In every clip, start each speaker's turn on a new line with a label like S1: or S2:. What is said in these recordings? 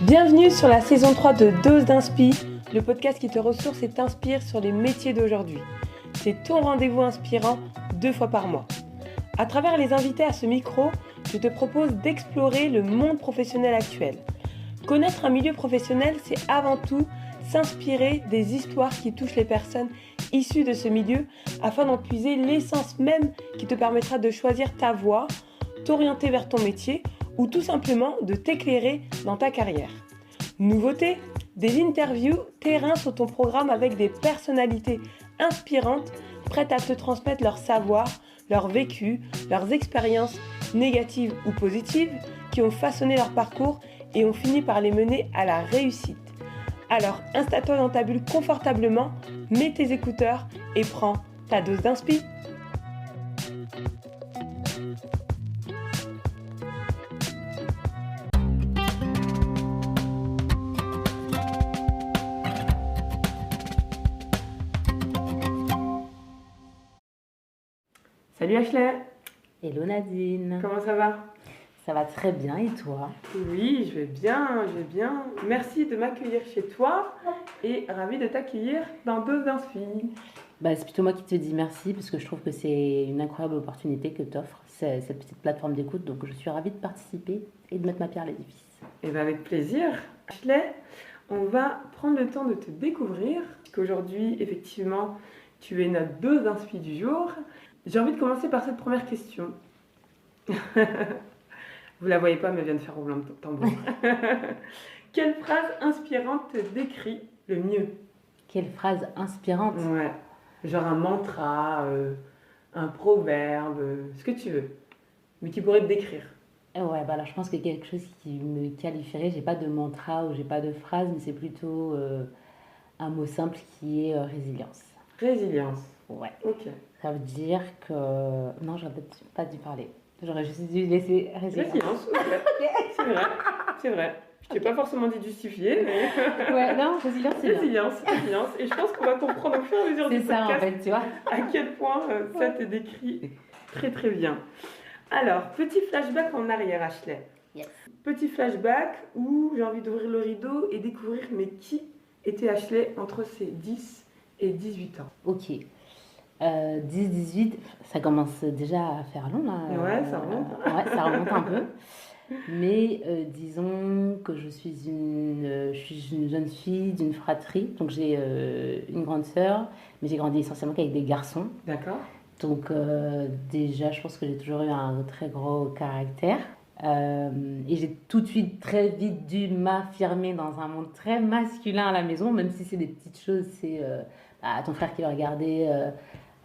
S1: Bienvenue sur la saison 3 de Dose d'Inspi, le podcast qui te ressource et t'inspire sur les métiers d'aujourd'hui. C'est ton rendez-vous inspirant 2 fois par mois. À travers les invités à ce micro, je te propose d'explorer le monde professionnel actuel. Connaître un milieu professionnel, c'est avant tout s'inspirer des histoires qui touchent les personnes issues de ce milieu afin d'en puiser l'essence même qui te permettra de choisir ta voie, t'orienter vers ton métier ou tout simplement de t'éclairer dans ta carrière. Nouveauté, des interviews terrain sur ton programme avec des personnalités inspirantes prêtes à te transmettre leur savoir, leur vécu, leurs expériences négatives ou positives qui ont façonné leur parcours et ont fini par les mener à la réussite. Alors installe-toi dans ta bulle confortablement, mets tes écouteurs et prends ta dose d'inspi. Salut Ashley.
S2: Hello Nadine.
S1: Comment ça va?
S2: Ça va très bien et toi?
S1: Oui, je vais bien. Merci de m'accueillir chez toi et ravie de t'accueillir dans Dose d'Inspi.
S2: C'est plutôt moi qui te dis merci parce que je trouve que c'est une incroyable opportunité que t'offre cette petite plateforme d'écoute, donc je suis ravie de participer et de mettre ma pierre à l'édifice.
S1: Et bien avec plaisir. Ashley, on va prendre le temps de te découvrir, qu'aujourd'hui, effectivement, tu es notre Dose d'Inspi du jour. J'ai envie de commencer par cette première question. Vous la voyez pas, mais elle vient de faire rouler un tambour. Quelle phrase inspirante te décrit le mieux?
S2: Quelle phrase inspirante!
S1: Ouais, genre un mantra, un proverbe, ce que tu veux, mais qui pourrait te décrire.
S2: Ouais, là je pense que quelque chose qui me qualifierait, j'ai pas de mantra ou j'ai pas de phrase, mais c'est plutôt un mot simple qui est résilience.
S1: Résilience.
S2: Ouais.
S1: Ok.
S2: Ça veut dire que... Non, j'aurais peut-être pas dû parler. J'aurais juste dû laisser résilience.
S1: Résilience, ok. C'est vrai. Je t'ai pas forcément dit de justifier, mais...
S2: Ouais, non, résilience, c'est bien.
S1: Résilience. Et je pense qu'on va comprendre au fur et à mesure du podcast.
S2: C'est ça, en fait, tu vois.
S1: À quel point ça te décrit très très bien. Alors, petit flashback en arrière, Ashley.
S2: Yes.
S1: Petit flashback où j'ai envie d'ouvrir le rideau et découvrir qui était Ashley entre ses 10 et 18 ans.
S2: Ok. 10-18, ça commence déjà à faire long là.
S1: Ouais, ça remonte.
S2: Ouais, ça remonte un peu. Mais disons que je suis une jeune fille d'une fratrie. Donc j'ai une grande sœur, mais j'ai grandi essentiellement qu'avec des garçons.
S1: D'accord.
S2: Donc déjà, je pense que j'ai toujours eu un très gros caractère. Et j'ai tout de suite très vite dû m'affirmer dans un monde très masculin à la maison, même si c'est des petites choses, c'est ton frère qui va regarder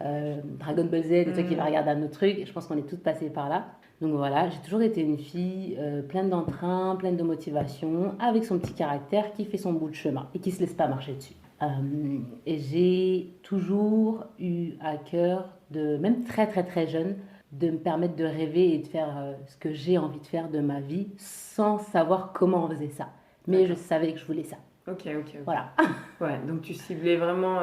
S2: Dragon Ball Z et toi qui va regarder un autre truc. Je pense qu'on est toutes passées par là. Donc voilà, j'ai toujours été une fille pleine d'entrain, pleine de motivation, avec son petit caractère qui fait son bout de chemin et qui se laisse pas marcher dessus. Et j'ai toujours eu à cœur, même très très très jeune, de me permettre de rêver et de faire ce que j'ai envie de faire de ma vie sans savoir comment on faisait ça. Mais D'accord. Je savais que je voulais ça.
S1: Ok.
S2: Voilà.
S1: Ouais, donc tu ciblais vraiment...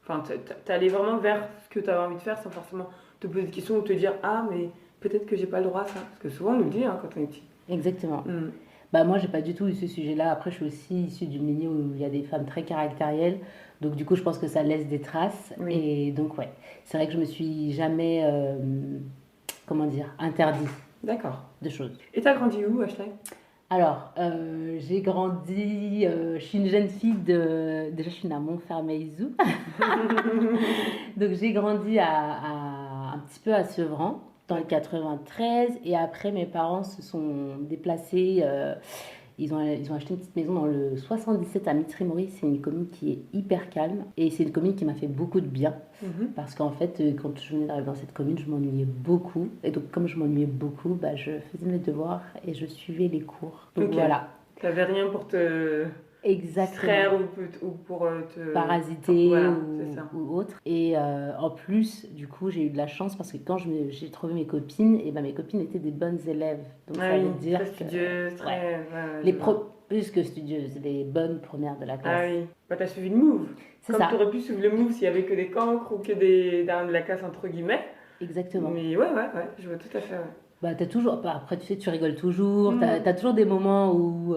S1: Enfin, t'allais vraiment vers ce que tu avais envie de faire sans forcément te poser des questions ou te dire « Ah, mais peut-être que j'ai pas le droit à ça ». Parce que souvent, on nous le dit quand on est petit.
S2: Exactement. Moi, j'ai pas du tout eu ce sujet-là. Après, je suis aussi issue d'une lignée où il y a des femmes très caractérielles. Donc, du coup, je pense que ça laisse des traces. Oui. Et donc, ouais, c'est vrai que je me suis jamais, interdit de choses. Et t'as grandi où, Ashley? Alors, j'ai grandi... je suis une jeune fille de... Déjà, je suis née à Montfermeil-Zou. Donc, j'ai grandi un petit peu à Sevran, dans le 93. Et après, mes parents se sont déplacés... Ils ont acheté une petite maison dans le 77 à Mitry-Mory. C'est une commune qui est hyper calme. Et c'est une commune qui m'a fait beaucoup de bien. Parce qu'en fait, quand je venais d'arriver dans cette commune, je m'ennuyais beaucoup. Et donc, comme je m'ennuyais beaucoup, je faisais mes devoirs et je suivais les cours. Donc voilà. Tu n'avais rien pour te distraire ou pour te... parasiter ou autre. Et en plus, du coup, j'ai eu de la chance parce que quand j'ai trouvé mes copines, et mes copines étaient des bonnes élèves. Donc ça veut dire très studieuses, plus que studieuses, les bonnes premières de la classe. Ah oui, t'as suivi le move. C'est comme ça. T'aurais pu suivre le move s'il y avait que des cancres ou que de la classe entre guillemets. Exactement. Mais ouais, je vois tout à fait. Ouais. Bah, t'as toujours, bah, après tu sais, tu rigoles toujours, t'as toujours des moments où,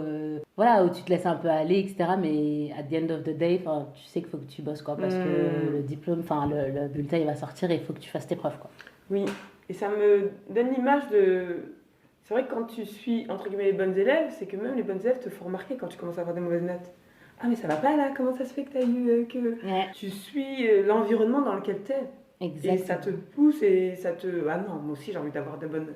S2: voilà, où tu te laisses un peu aller, etc. Mais at the end of the day, tu sais qu'il faut que tu bosses, quoi, parce que le diplôme, enfin, le bulletin, il va sortir et il faut que tu fasses tes preuves, quoi.
S1: Oui, et ça me donne l'image de... C'est vrai que quand tu suis, entre guillemets, les bonnes élèves, c'est que même les bonnes élèves te font remarquer quand tu commences à avoir des mauvaises notes. Ah mais ça va pas là, comment ça se fait que tu as eu
S2: Ouais.
S1: Tu suis l'environnement dans lequel tu es.
S2: Exactement.
S1: Et ça te pousse et ça te... Ah non, moi aussi j'ai envie d'avoir de bonnes...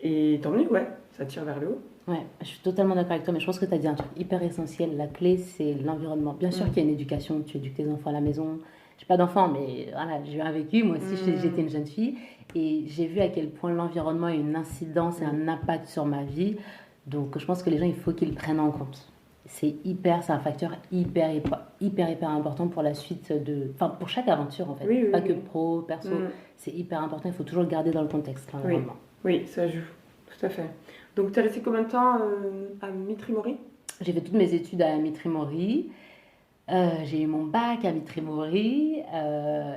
S1: Et tant mieux, ouais, ça tire vers le haut.
S2: Ouais, je suis totalement d'accord avec toi, mais je pense que tu as dit un truc hyper essentiel. La clé, c'est l'environnement. Bien sûr qu'il y a une éducation, tu éduques tes enfants à la maison. J'ai pas d'enfants, mais voilà, j'ai eu un vécu. Moi aussi, j'étais une jeune fille et j'ai vu à quel point l'environnement a une incidence et un impact sur ma vie. Donc, je pense que les gens, il faut qu'ils le prennent en compte. C'est un facteur hyper important pour la suite de... Enfin, pour chaque aventure, en fait.
S1: Oui,
S2: pas que pro, perso. C'est hyper important, il faut toujours le garder dans le contexte, l'environnement.
S1: Oui, ça joue, tout à fait. Donc, tu es resté combien de temps à Mitry-Mory ?
S2: J'ai fait toutes mes études à Mitry-Mory. J'ai eu mon bac à Mitry-Mory.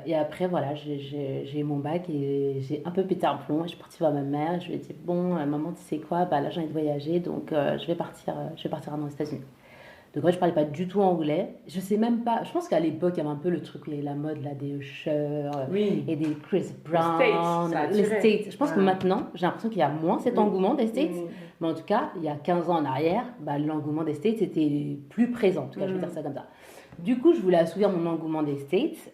S2: Et après, voilà, j'ai eu mon bac et j'ai un peu pété un plomb. Je suis partie voir ma mère. Je lui ai dit, bon, maman, tu sais quoi, bah, là, j'ai envie de voyager, donc je vais partir aux États-Unis. Donc, moi, je parlais pas du tout anglais. Je sais même pas. Je pense qu'à l'époque, il y avait un peu le truc où il y avait la mode là, des Usher et des Chris Brown.
S1: Les States.
S2: Je pense que maintenant, j'ai l'impression qu'il y a moins cet engouement des States. Mais en tout cas, il y a 15 ans en arrière, bah, l'engouement des States était plus présent. En tout cas, je vais dire ça comme ça. Du coup, je voulais assouvir mon engouement des States.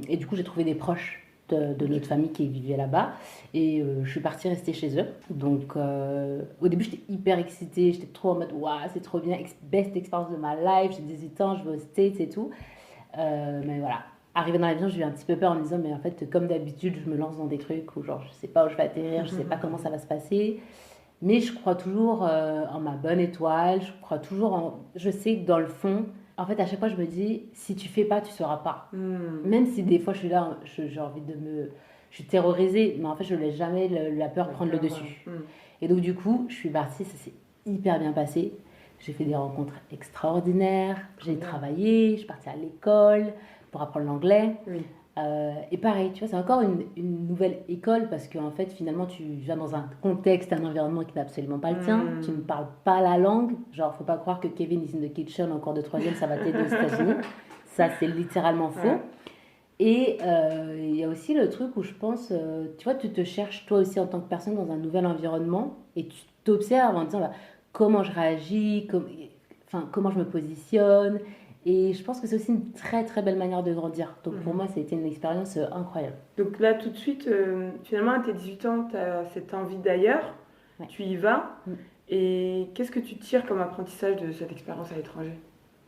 S2: Et du coup, j'ai trouvé des proches de notre famille qui vivaient là-bas. Et je suis partie rester chez eux. Donc, au début, j'étais hyper excitée. J'étais trop en mode, waouh, c'est trop bien. Best experience de ma life. J'ai 18 ans, je vais aux States et tout. Mais voilà. Arrivée dans l'avion, j'ai eu un petit peu peur en me disant, mais en fait, comme d'habitude, je me lance dans des trucs où genre, je sais pas où je vais atterrir, je sais pas comment ça va se passer. Mais je crois toujours en ma bonne étoile. Je crois toujours en... Je sais que dans le fond, en fait, à chaque fois, je me dis, si tu fais pas, tu sauras pas. Même si des fois, je suis là, j'ai envie de me... Je suis terrorisée, mais en fait, je ne laisse jamais la peur prendre le dessus. Et donc, du coup, je suis partie, ça s'est hyper bien passé. J'ai fait des rencontres extraordinaires, j'ai travaillé, je suis partie à l'école pour apprendre l'anglais. Et pareil, tu vois, c'est encore une nouvelle école parce qu'en fait, finalement, tu viens dans un contexte, un environnement qui n'est absolument pas le tien. Tu ne parles pas la langue. Genre, faut pas croire que Kevin is in the kitchen en cours de troisième, ça va t'aider aux États-Unis. Ça, c'est littéralement faux. Et il y a aussi le truc où je pense, tu vois, tu te cherches toi aussi en tant que personne dans un nouvel environnement et tu t'observes en disant bah, comment je réagis, comment je me positionne. Et je pense que c'est aussi une très très belle manière de grandir. Donc pour moi, ça a été une expérience incroyable.
S1: Donc là, tout de suite, finalement, à tes 18 ans, tu as cette envie d'ailleurs, tu y vas. Et qu'est-ce que tu tires comme apprentissage de cette expérience à l'étranger ?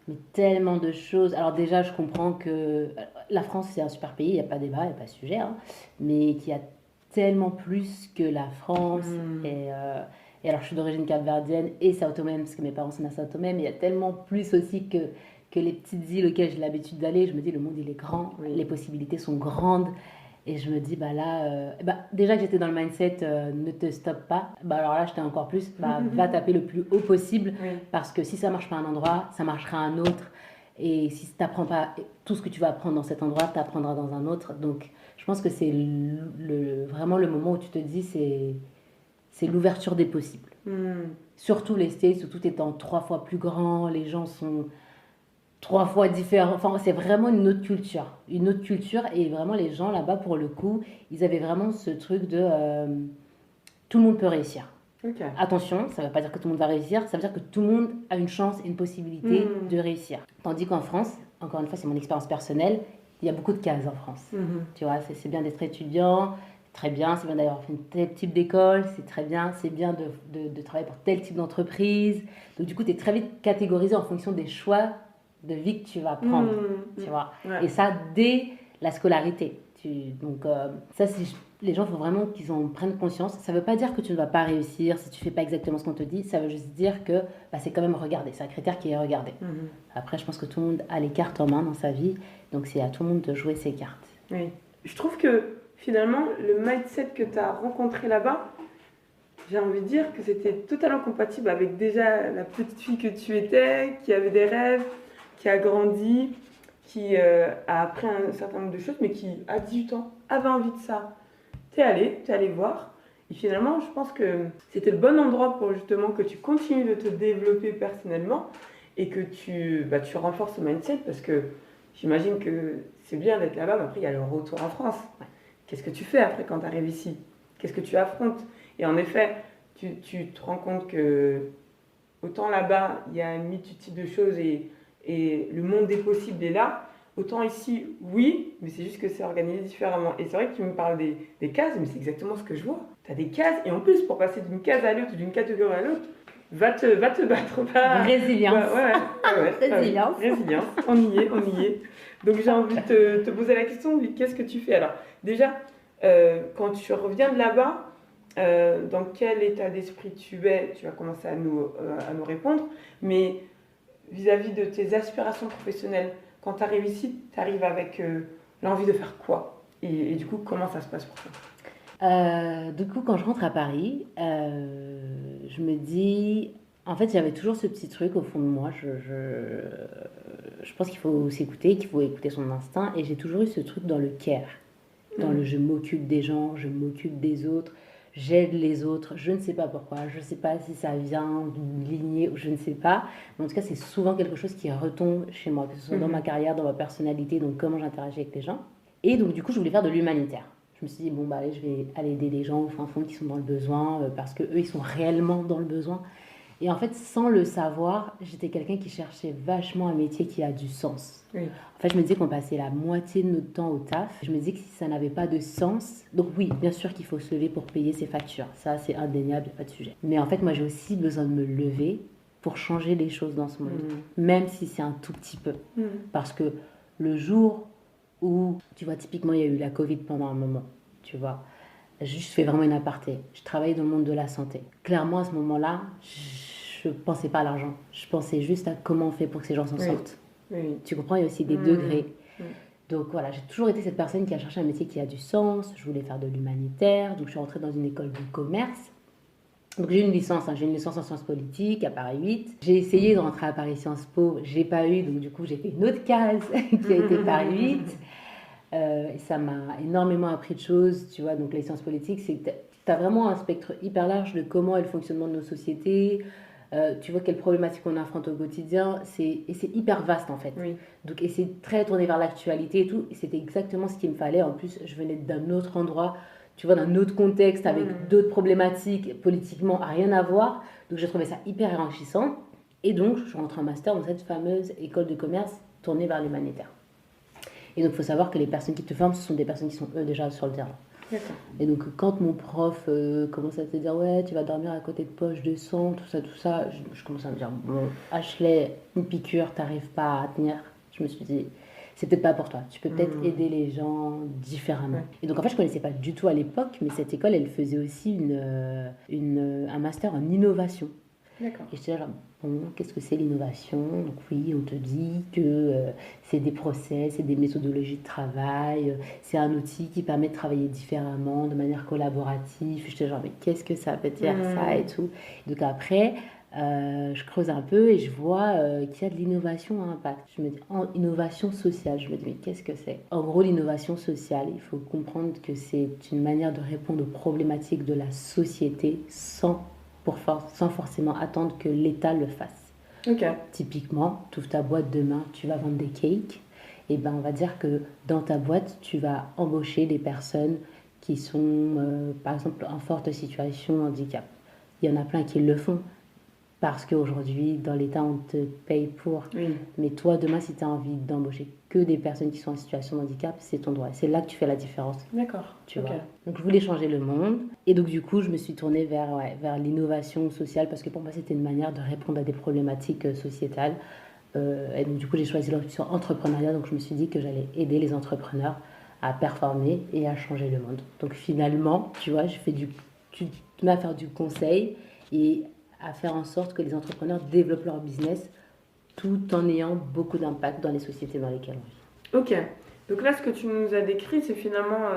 S2: Mais tellement de choses. Alors déjà, je comprends que la France, c'est un super pays, il n'y a pas de débat, il n'y a pas de sujet, hein, mais qu'il y a tellement plus que la France. Et alors, je suis d'origine capverdienne et Sao Tomé, parce que mes parents sont à Sao Tomé, mais il y a tellement plus aussi que les petites îles auxquelles j'ai l'habitude d'aller. Je me dis, le monde, il est grand, les possibilités sont grandes. Et je me dis, bah là, déjà que j'étais dans le mindset, ne te stoppe pas. Bah alors là, j'étais encore plus, va taper le plus haut possible. Parce que si ça marche pas à un endroit, ça marchera à un autre. Et si tu n'apprends pas tout ce que tu vas apprendre dans cet endroit, tu apprendras dans un autre. Donc, je pense que c'est vraiment le moment où tu te dis, c'est l'ouverture des possibles. Surtout les States, où tout étant 3 fois plus grand, les gens sont 3 fois différents. Enfin, c'est vraiment une autre culture. Une autre culture. Et vraiment, les gens là-bas, pour le coup, ils avaient vraiment ce truc de tout le monde peut réussir. Attention, ça ne veut pas dire que tout le monde va réussir. Ça veut dire que tout le monde a une chance et une possibilité de réussir. Tandis qu'en France, encore une fois, c'est mon expérience personnelle, il y a beaucoup de cases en France. Tu vois, c'est bien d'être étudiant, très bien, c'est bien d'avoir fait tel type d'école, c'est bien de travailler pour tel type d'entreprise. Donc, du coup, tu es très vite catégorisé en fonction des choix de vie que tu vas prendre, tu vois. Et ça, dès la scolarité. Donc, ça, les gens, il faut vraiment qu'ils en prennent conscience. Ça ne veut pas dire que tu ne vas pas réussir si tu ne fais pas exactement ce qu'on te dit. Ça veut juste dire que c'est quand même regardé. C'est un critère qui est regardé. Après, je pense que tout le monde a les cartes en main dans sa vie. Donc, c'est à tout le monde de jouer ses cartes.
S1: Oui. Je trouve que, finalement, le mindset que tu as rencontré là-bas, j'ai envie de dire que c'était totalement compatible avec déjà la petite fille que tu étais, qui avait des rêves, qui a grandi, qui a appris un certain nombre de choses, mais qui, à 18 ans, avait envie de ça. T'es allé voir. Et finalement, je pense que c'était le bon endroit pour justement que tu continues de te développer personnellement et que tu renforces le mindset parce que j'imagine que c'est bien d'être là-bas, mais après il y a le retour en France. Ouais. Qu'est-ce que tu fais après quand tu arrives ici? Qu'est-ce que tu affrontes? Et en effet, tu te rends compte que autant là-bas, il y a une multitude de choses et le monde des possibles est là. Autant ici, oui, mais c'est juste que c'est organisé différemment. Et c'est vrai que tu me parles des cases, mais c'est exactement ce que je vois. Tu as des cases, et en plus, pour passer d'une case à l'autre, d'une catégorie à l'autre, va te battre.
S2: Résilience.
S1: Résilience. Résilience, on y est. Donc j'ai envie de te poser la question, qu'est-ce que tu fais? Alors déjà, quand tu reviens de là-bas, dans quel état d'esprit tu es? Tu vas commencer à nous répondre, mais vis-à-vis de tes aspirations professionnelles, quand tu arrives ici, tu arrives avec l'envie de faire quoi? Et du coup, comment ça se passe pour toi?
S2: Du coup, quand je rentre à Paris, je me dis... En fait, j'avais toujours ce petit truc au fond de moi. Je pense qu'il faut s'écouter, qu'il faut écouter son instinct. Et j'ai toujours eu ce truc dans le care. Dans le je m'occupe des gens, je m'occupe des autres, j'aide les autres. Je ne sais pas pourquoi. Je ne sais pas si ça vient d'une lignée ou je ne sais pas. Mais en tout cas, c'est souvent quelque chose qui retombe chez moi, que ce soit dans ma carrière, dans ma personnalité, donc comment j'interagis avec les gens. Et donc, du coup, je voulais faire de l'humanitaire. Je me suis dit, bon, bah, allez, je vais aller aider les gens au fin fond qui sont dans le besoin parce qu'eux, ils sont réellement dans le besoin. Et en fait, sans le savoir, j'étais quelqu'un qui cherchait vachement un métier qui a du sens. Oui. En fait, je me disais qu'on passait la moitié de notre temps au taf. Je me disais que si ça n'avait pas de sens... Donc oui, bien sûr qu'il faut se lever pour payer ses factures. Ça, c'est indéniable, pas de sujet. Mais en fait, moi, j'ai aussi besoin de me lever pour changer les choses dans ce monde. Même si c'est un tout petit peu. Parce que le jour où, tu vois, typiquement, il y a eu la Covid pendant un moment, tu vois. Je fais vraiment une aparté. Je travaillais dans le monde de la santé. Clairement, à ce moment-là, je ne pensais pas à l'argent. Je pensais juste à comment on fait pour que ces gens s'en sortent. Oui. Tu comprends, il y a aussi des degrés. Donc voilà, j'ai toujours été cette personne qui a cherché un métier qui a du sens. Je voulais faire de l'humanitaire. Donc je suis rentrée dans une école de commerce. Donc j'ai une licence, j'ai une licence en sciences politiques à Paris 8. J'ai essayé de rentrer à Paris Sciences Po. Je n'ai pas eu. Donc du coup, j'ai fait une autre case qui a été Paris 8. Et ça m'a énormément appris de choses, tu vois. Donc les sciences politiques, c'est que tu as vraiment un spectre hyper large de comment est le fonctionnement de nos sociétés, tu vois quelles problématiques on affronte au quotidien, et c'est hyper vaste en fait. Oui. Donc, et c'est très tourné vers l'actualité et tout, et c'était exactement ce qu'il me fallait. En plus, je venais d'un autre endroit, tu vois, d'un autre contexte, avec d'autres problématiques, politiquement, à rien à voir. Donc j'ai trouvé ça hyper enrichissant. Et donc, je suis rentrée en master dans cette fameuse école de commerce tournée vers l'humanitaire. Et donc, il faut savoir que les personnes qui te forment, ce sont des personnes qui sont, eux, déjà sur le terrain. D'accord. Et donc, quand mon prof commence à te dire « Ouais, tu vas dormir à côté de poches de sang, tout ça », je commence à me dire « Bon, Ashley, une piqûre, t'arrives pas à tenir ». Je me suis dit « C'est peut-être pas pour toi. Tu peux peut-être aider les gens différemment. » Et donc, en fait, je connaissais pas du tout à l'époque, mais cette école, elle faisait aussi un master en innovation. D'accord. Et j'étais là, bon, qu'est-ce que c'est l'innovation? Donc oui, on te dit que c'est des process, c'est des méthodologies de travail, c'est un outil qui permet de travailler différemment, de manière collaborative. J'étais genre, mais qu'est-ce que ça veut dire ça et tout? Donc après, je creuse un peu et je vois qu'il y a de l'innovation à impact. Je me dis, en innovation sociale, je me dis, mais qu'est-ce que c'est? En gros, l'innovation sociale, il faut comprendre que c'est une manière de répondre aux problématiques de la société sans forcément attendre que l'État le fasse. Okay. Typiquement, tu ouvres ta boîte demain, tu vas vendre des cakes, et ben on va dire que dans ta boîte, tu vas embaucher des personnes qui sont, par exemple, en forte situation de handicap. Il y en a plein qui le font, parce qu'aujourd'hui, dans l'État, on te paye pour. Oui. Mais toi, demain, si tu as envie d'embaucher que des personnes qui sont en situation de handicap, c'est ton droit. C'est là que tu fais la différence. D'accord. Tu vois. Donc, je voulais changer le monde. Et donc, du coup, je me suis tournée vers l'innovation sociale parce que pour moi, c'était une manière de répondre à des problématiques sociétales. Et donc, du coup, j'ai choisi l'option entrepreneuriat. Donc, je me suis dit que j'allais aider les entrepreneurs à performer et à changer le monde. Donc, finalement, tu vois, tu te mets à faire du conseil et à faire en sorte que les entrepreneurs développent leur business tout en ayant beaucoup d'impact dans les sociétés dans lesquelles on vit. Ok, donc là ce que tu nous as décrit c'est finalement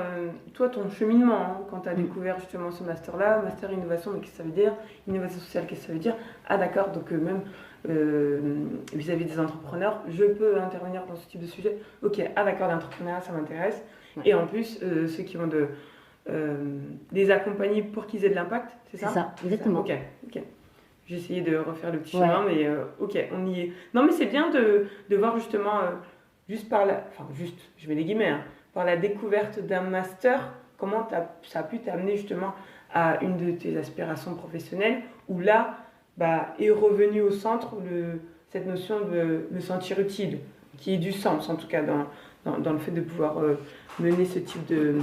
S2: toi ton cheminement quand tu as découvert justement ce master-là, master innovation, donc qu'est-ce que ça veut dire, innovation sociale, qu'est-ce que ça veut dire, ah d'accord, donc même vis-à-vis des entrepreneurs, je peux intervenir dans ce type de sujet, ok, ah d'accord, l'entrepreneuriat ça m'intéresse, et en plus ceux qui vont
S1: les accompagner pour qu'ils aient de l'impact, c'est ça?
S2: C'est ça, exactement.
S1: Ok. J'ai essayé de refaire le petit chemin, mais ok, on y est. Non, mais c'est bien de voir justement, juste par la... Enfin, juste, je mets les guillemets, hein, par la découverte d'un master, comment ça a pu t'amener justement à une de tes aspirations professionnelles, où là, est revenu au centre cette notion de me sentir utile, qui est du sens en tout cas dans le fait de pouvoir mener ce type de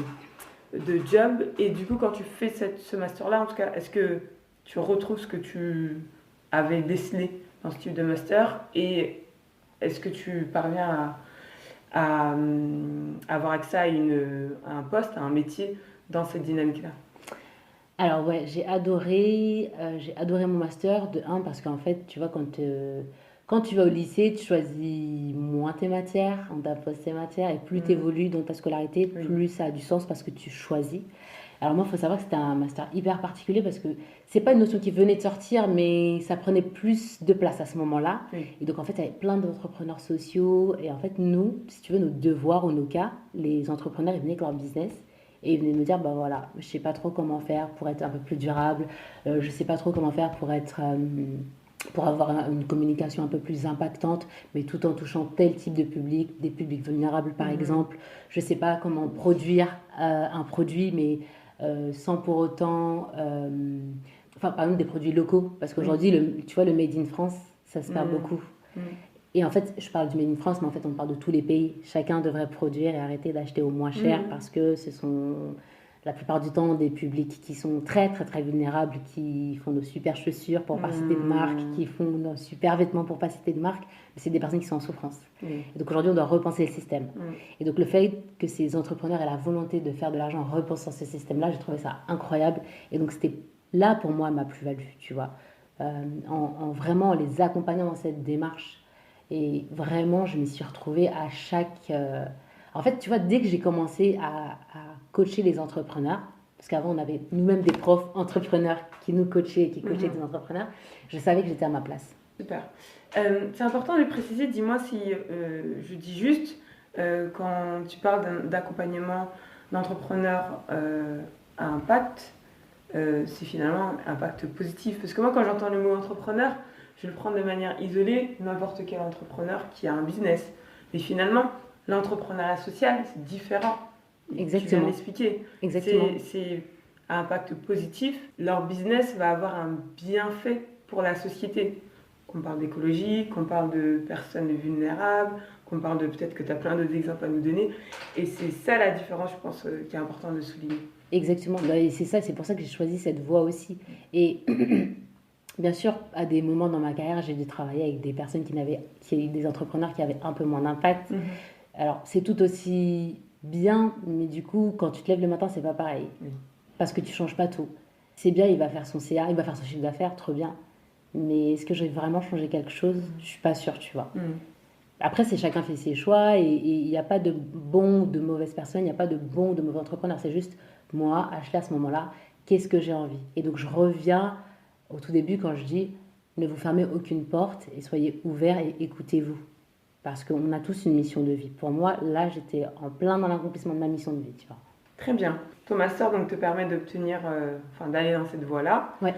S1: job. Et du coup, quand tu fais ce master-là, en tout cas, est-ce que tu retrouves ce que tu avais décelé dans ce type de master, et est-ce que tu parviens à avoir accès à un poste, à un métier dans cette dynamique-là?
S2: Alors ouais, j'ai adoré mon master de un parce qu'en fait, tu vois, quand tu vas au lycée, tu choisis moins tes matières, on t'impose tes matières, et plus tu évolues dans ta scolarité, plus ça a du sens parce que tu choisis. Alors moi, il faut savoir que c'était un master hyper particulier parce que c'est pas une notion qui venait de sortir, mais ça prenait plus de place à ce moment-là. Et donc en fait, il y avait plein d'entrepreneurs sociaux. Et en fait, nous, si tu veux, nos devoirs ou nos cas, les entrepreneurs, ils venaient avec leur business. Et ils venaient me dire, voilà, je sais pas trop comment faire pour être un peu plus durable. Je sais pas trop comment faire pour avoir une communication un peu plus impactante, mais tout en touchant tel type de public, des publics vulnérables par exemple. Je sais pas comment produire un produit, mais sans pour autant... par exemple, des produits locaux. Parce qu'aujourd'hui, tu vois, le Made in France, ça se perd beaucoup. Et en fait, je parle du Made in France, mais en fait, on parle de tous les pays. Chacun devrait produire et arrêter d'acheter au moins cher parce que ce sont la plupart du temps des publics qui sont très, très, très vulnérables, qui font nos super chaussures pour pas citer de marque, qui font nos super vêtements pour pas citer de marque. Mais c'est des personnes qui sont en souffrance. Et donc aujourd'hui, on doit repenser le système. Et donc le fait que ces entrepreneurs aient la volonté de faire de l'argent en repensant ce système-là, j'ai trouvé ça incroyable. Et donc c'était là pour moi ma plus-value, tu vois. En vraiment les accompagnant dans cette démarche. Et vraiment, je me suis retrouvée à chaque... En fait, tu vois, dès que j'ai commencé à coacher les entrepreneurs, parce qu'avant, on avait nous-mêmes des profs entrepreneurs qui nous coachaient et qui coachaient des entrepreneurs, je savais que j'étais à ma place.
S1: Super. C'est important de préciser, dis-moi si je dis juste, quand tu parles d'accompagnement d'entrepreneurs à impact, c'est finalement un impact positif. Parce que moi, quand j'entends le mot entrepreneur, je vais le prendre de manière isolée, n'importe quel entrepreneur qui a un business. Mais finalement, l'entrepreneuriat social, c'est différent.
S2: Exactement.
S1: Tu viens de l'expliquer.
S2: Exactement.
S1: C'est un impact positif. Leur business va avoir un bienfait pour la société. Qu'on parle d'écologie, qu'on parle de personnes vulnérables, qu'on parle de peut-être que tu as plein d'autres exemples à nous donner. Et c'est ça la différence, je pense, qui est important de souligner.
S2: Exactement. Et c'est ça, c'est pour ça que j'ai choisi cette voie aussi. Et bien sûr, à des moments dans ma carrière, j'ai dû travailler avec des personnes des entrepreneurs qui avaient un peu moins d'impact. Alors, c'est tout aussi bien, mais du coup, quand tu te lèves le matin, c'est pas pareil. Parce que tu changes pas tout. C'est bien, il va faire son CA, il va faire son chiffre d'affaires, trop bien. Mais est-ce que j'ai vraiment changé quelque chose? Je suis pas sûre, tu vois. Après, c'est chacun fait ses choix et il n'y a pas de bon ou de mauvaise personne, il n'y a pas de bon ou de mauvais entrepreneur. C'est juste, moi, Ashley, à ce moment-là, qu'est-ce que j'ai envie? Et donc, je reviens au tout début quand je dis, ne vous fermez aucune porte et soyez ouverts et écoutez-vous. Parce qu'on a tous une mission de vie. Pour moi, là, j'étais en plein dans l'accomplissement de ma mission de vie, tu vois.
S1: Très bien. Ton master donc, te permet d'obtenir, d'aller dans cette voie-là.
S2: Ouais.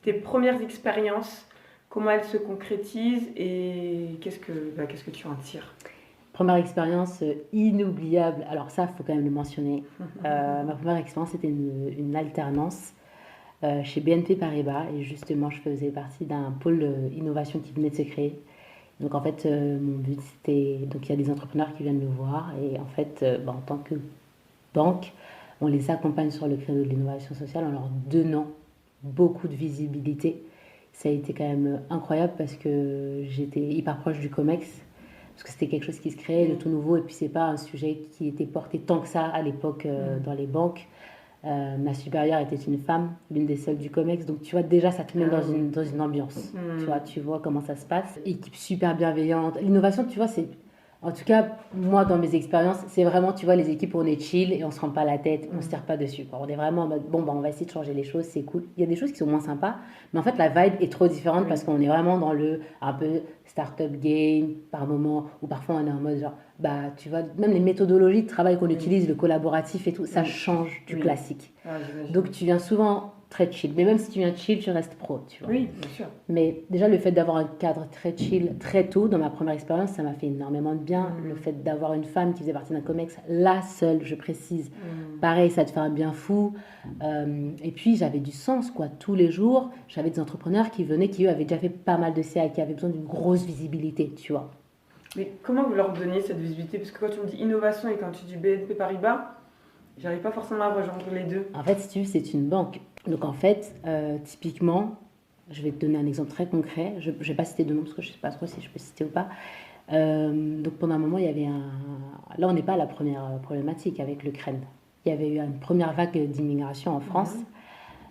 S1: Tes premières expériences, comment elles se concrétisent et qu'est-ce que tu en tires?
S2: Première expérience inoubliable. Alors ça, il faut quand même le mentionner. Ma première expérience, c'était une alternance chez BNP Paribas. Et justement, je faisais partie d'un pôle innovation qui venait de se créer. Donc en fait, mon but, c'était... Donc il y a des entrepreneurs qui viennent me voir. Et en fait, en tant que banque, on les accompagne sur le créneau de l'innovation sociale en leur donnant beaucoup de visibilité. Ça a été quand même incroyable parce que j'étais hyper proche du COMEX. Parce que c'était quelque chose qui se créait de tout nouveau. Et puis c'est pas un sujet qui était porté tant que ça à l'époque dans les banques. Ma supérieure était une femme, l'une des seules du COMEX. Donc tu vois, déjà ça te met dans une ambiance. Tu vois comment ça se passe. Équipe super bienveillante. L'innovation, tu vois, c'est... En tout cas, moi, dans mes expériences, c'est vraiment, tu vois, les équipes où on est chill et on se rend pas la tête, on se tire pas dessus, quoi. On est vraiment en mode, on va essayer de changer les choses, c'est cool. Il y a des choses qui sont moins sympas, mais en fait, la vibe est trop différente parce qu'on est vraiment dans le un peu start-up game par moment, ou parfois on est en mode genre, bah, tu vois, même les méthodologies de travail qu'on utilise, le collaboratif et tout, ça change du classique.
S1: Ah,
S2: donc tu viens souvent très chill, mais même si tu viens chill, tu restes pro, tu vois.
S1: Oui, bien sûr.
S2: Mais déjà, le fait d'avoir un cadre très chill très tôt, dans ma première expérience, ça m'a fait énormément de bien. Le fait d'avoir une femme qui faisait partie d'un COMEX, la seule, je précise, pareil, ça te fait un bien fou. Et puis, j'avais du sens, quoi. Tous les jours, j'avais des entrepreneurs qui venaient, qui eux avaient déjà fait pas mal de CA, qui avaient besoin d'une grosse visibilité, tu vois.
S1: Mais comment vous leur donniez cette visibilité? Parce que quand tu me dis innovation et quand tu dis BNP Paribas, j'arrive pas forcément à rejoindre les deux.
S2: En fait, si tu veux, c'est une banque. Donc, en fait, typiquement, je vais te donner un exemple très concret. Je ne vais pas citer de nom parce que je ne sais pas trop si je peux citer ou pas. Donc, pendant un moment, il y avait un... Là, on n'est pas à la première problématique avec l'Ukraine. Il y avait eu une première vague d'immigration en France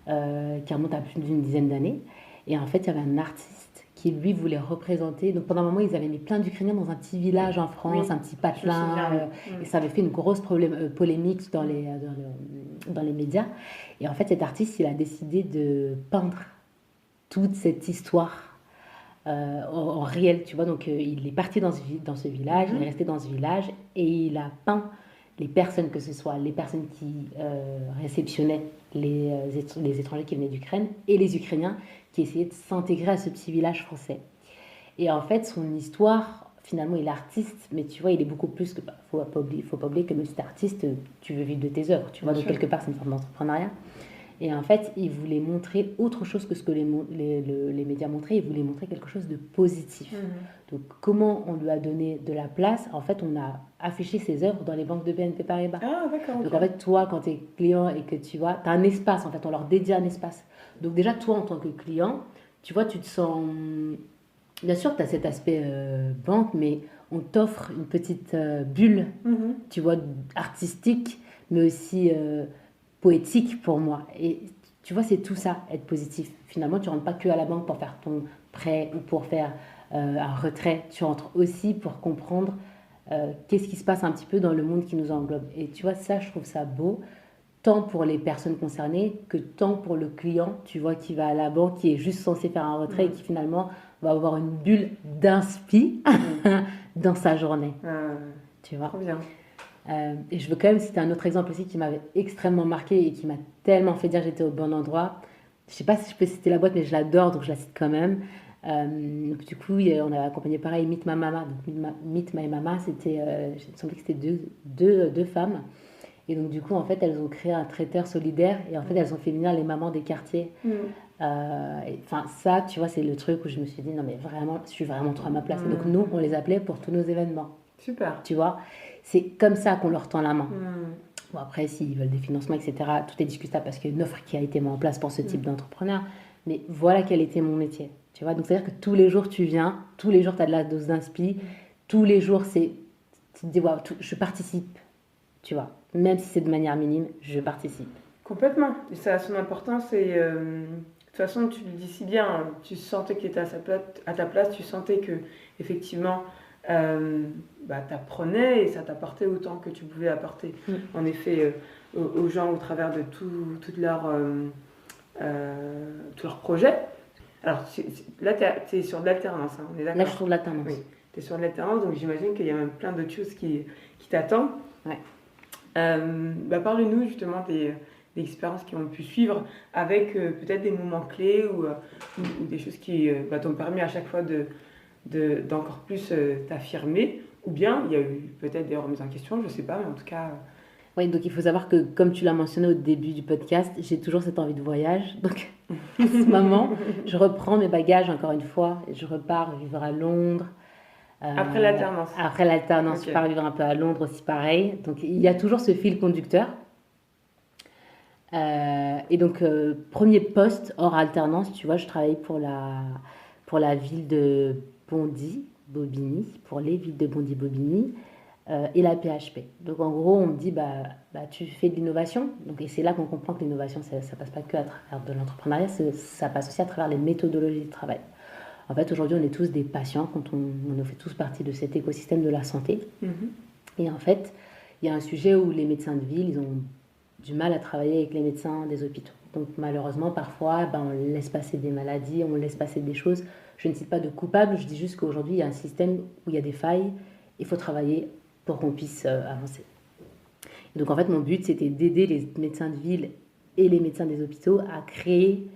S2: qui remonte à plus d'une dizaine d'années. Et en fait, il y avait un artiste qui, lui, voulait représenter... Donc, pendant un moment, ils avaient mis plein d'Ukrainiens dans un petit village en France, un petit patelin. Et ça avait fait une grosse polémique dans les médias. Et en fait, cet artiste, il a décidé de peindre toute cette histoire en réel, tu vois. Donc, il est parti dans ce village, il est resté dans ce village et il a peint les personnes, que ce soit les personnes qui réceptionnaient les étrangers qui venaient d'Ukraine et les Ukrainiens qui essayaient de s'intégrer à ce petit village français. Et en fait, son histoire, finalement, il est artiste, mais tu vois, il est beaucoup plus que... Faut pas oublier que même si tu es artiste, tu veux vivre de tes œuvres, tu vois. Donc, quelque part, c'est une forme d'entrepreneuriat. Et en fait, il voulait montrer autre chose que ce que les médias montraient. Il voulait montrer quelque chose de positif. Donc, comment on lui a donné de la place? En fait, on a affiché ses œuvres dans les banques de BNP Paribas.
S1: Ah, d'accord.
S2: Donc, en fait, toi, quand tu es client et que tu vois, tu as un espace, en fait, on leur dédie un espace. Donc, déjà, toi, en tant que client, tu vois, tu te sens... Bien sûr, tu as cet aspect banque, mais on t'offre une petite bulle, tu vois, artistique, mais aussi... poétique pour moi. Et tu vois, c'est tout ça, être positif. Finalement, tu ne rentres pas que à la banque pour faire ton prêt ou pour faire un retrait. Tu rentres aussi pour comprendre qu'est-ce qui se passe un petit peu dans le monde qui nous englobe. Et tu vois, ça, je trouve ça beau, tant pour les personnes concernées que tant pour le client, tu vois, qui va à la banque, qui est juste censé faire un retrait et qui finalement va avoir une bulle d'inspi dans sa journée. Tu vois.
S1: Trop bien.
S2: Et je veux quand même citer un autre exemple aussi qui m'avait extrêmement marqué et qui m'a tellement fait dire que j'étais au bon endroit. Je ne sais pas si je peux citer la boîte, mais je l'adore, donc je la cite quand même. Donc du coup, on a accompagné pareil Meet My Mama. Donc Meet My Mama, c'était, il me semblait que c'était deux femmes. Et donc du coup, en fait, elles ont créé un traiteur solidaire et en fait, elles ont fait venir les mamans des quartiers. Enfin, ça, tu vois, c'est le truc où je me suis dit, non mais vraiment, je suis vraiment trop à ma place. Et donc nous, on les appelait pour tous nos événements.
S1: Super.
S2: Tu vois, c'est comme ça qu'on leur tend la main. Bon, après, s'ils veulent des financements, etc., tout est discutable parce qu'il y a une offre qui a été mise en place pour ce type d'entrepreneur. Mais voilà quel était mon métier. Tu vois, donc c'est-à-dire que tous les jours, tu viens, tous les jours, tu as de la dose d'inspi, tous les jours, tu te dis, waouh, je participe. Tu vois, même si c'est de manière minime, je participe.
S1: Complètement. Et ça a son importance et... de toute façon, tu le dis si bien, hein, tu sentais que tu étais à ta place, tu sentais que, effectivement, t'apprenais et ça t'apportait autant que tu pouvais apporter en effet aux gens au travers de tous leurs projets. Alors là tu es sur de l'alternance, hein, on est d'accord?
S2: Là je suis sur de l'alternance.
S1: Oui, tu es sur de l'alternance, donc j'imagine qu'il y a même plein d'autres choses qui t'attendent.
S2: Ouais.
S1: Parle-nous justement des expériences qui ont pu suivre avec peut-être des moments clés ou des choses qui t'ont permis à chaque fois d'encore plus t'affirmer, ou bien il y a eu peut-être des remises en question, je ne sais pas, mais en tout cas...
S2: Oui, donc il faut savoir que, comme tu l'as mentionné au début du podcast, j'ai toujours cette envie de voyage. Donc, à ce moment, je reprends mes bagages encore une fois et je repars vivre à Londres.
S1: Après l'alternance.
S2: Après l'alternance, okay. Je pars vivre un peu à Londres aussi, pareil. Donc, il y a toujours ce fil conducteur. Et donc, premier poste hors alternance, tu vois, je travaillais pour la ville de Bondy-Bobigny, pour les villes de Bondy-Bobigny et la PHP. Donc, en gros, on me dit, tu fais de l'innovation. Donc, et c'est là qu'on comprend que l'innovation, ça ne passe pas que à travers de l'entrepreneuriat, ça passe aussi à travers les méthodologies de travail. En fait, aujourd'hui, on est tous des patients quand on fait tous partie de cet écosystème de la santé. Et en fait, il y a un sujet où les médecins de ville, ils ont du mal à travailler avec les médecins des hôpitaux. Donc malheureusement, parfois, on laisse passer des maladies, on laisse passer des choses. Je ne cite pas de coupables, je dis juste qu'aujourd'hui, il y a un système où il y a des failles. Il faut travailler pour qu'on puisse avancer. Et donc en fait, mon but, c'était d'aider les médecins de ville et les médecins des hôpitaux à créer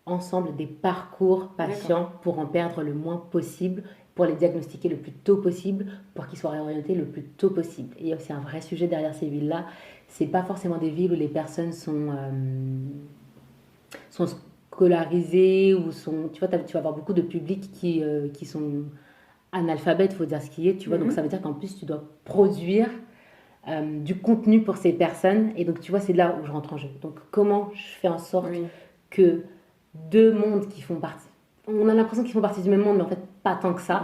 S2: ensemble des parcours patients pour en perdre le moins possible, pour les diagnostiquer le plus tôt possible, pour qu'ils soient réorientés le plus tôt possible. Et il y a aussi un vrai sujet derrière ces villes-là. C'est pas forcément des villes où les personnes sont scolarisées ou sont... Tu vois, tu vas avoir beaucoup de publics qui sont analphabètes, il faut dire ce qui est, tu vois. Donc ça veut dire qu'en plus, tu dois produire du contenu pour ces personnes. Et donc, tu vois, c'est là où je rentre en jeu. Donc, comment je fais en sorte que deux mondes qui font partie... On a l'impression qu'ils font partie du même monde, mais en fait, pas tant que ça.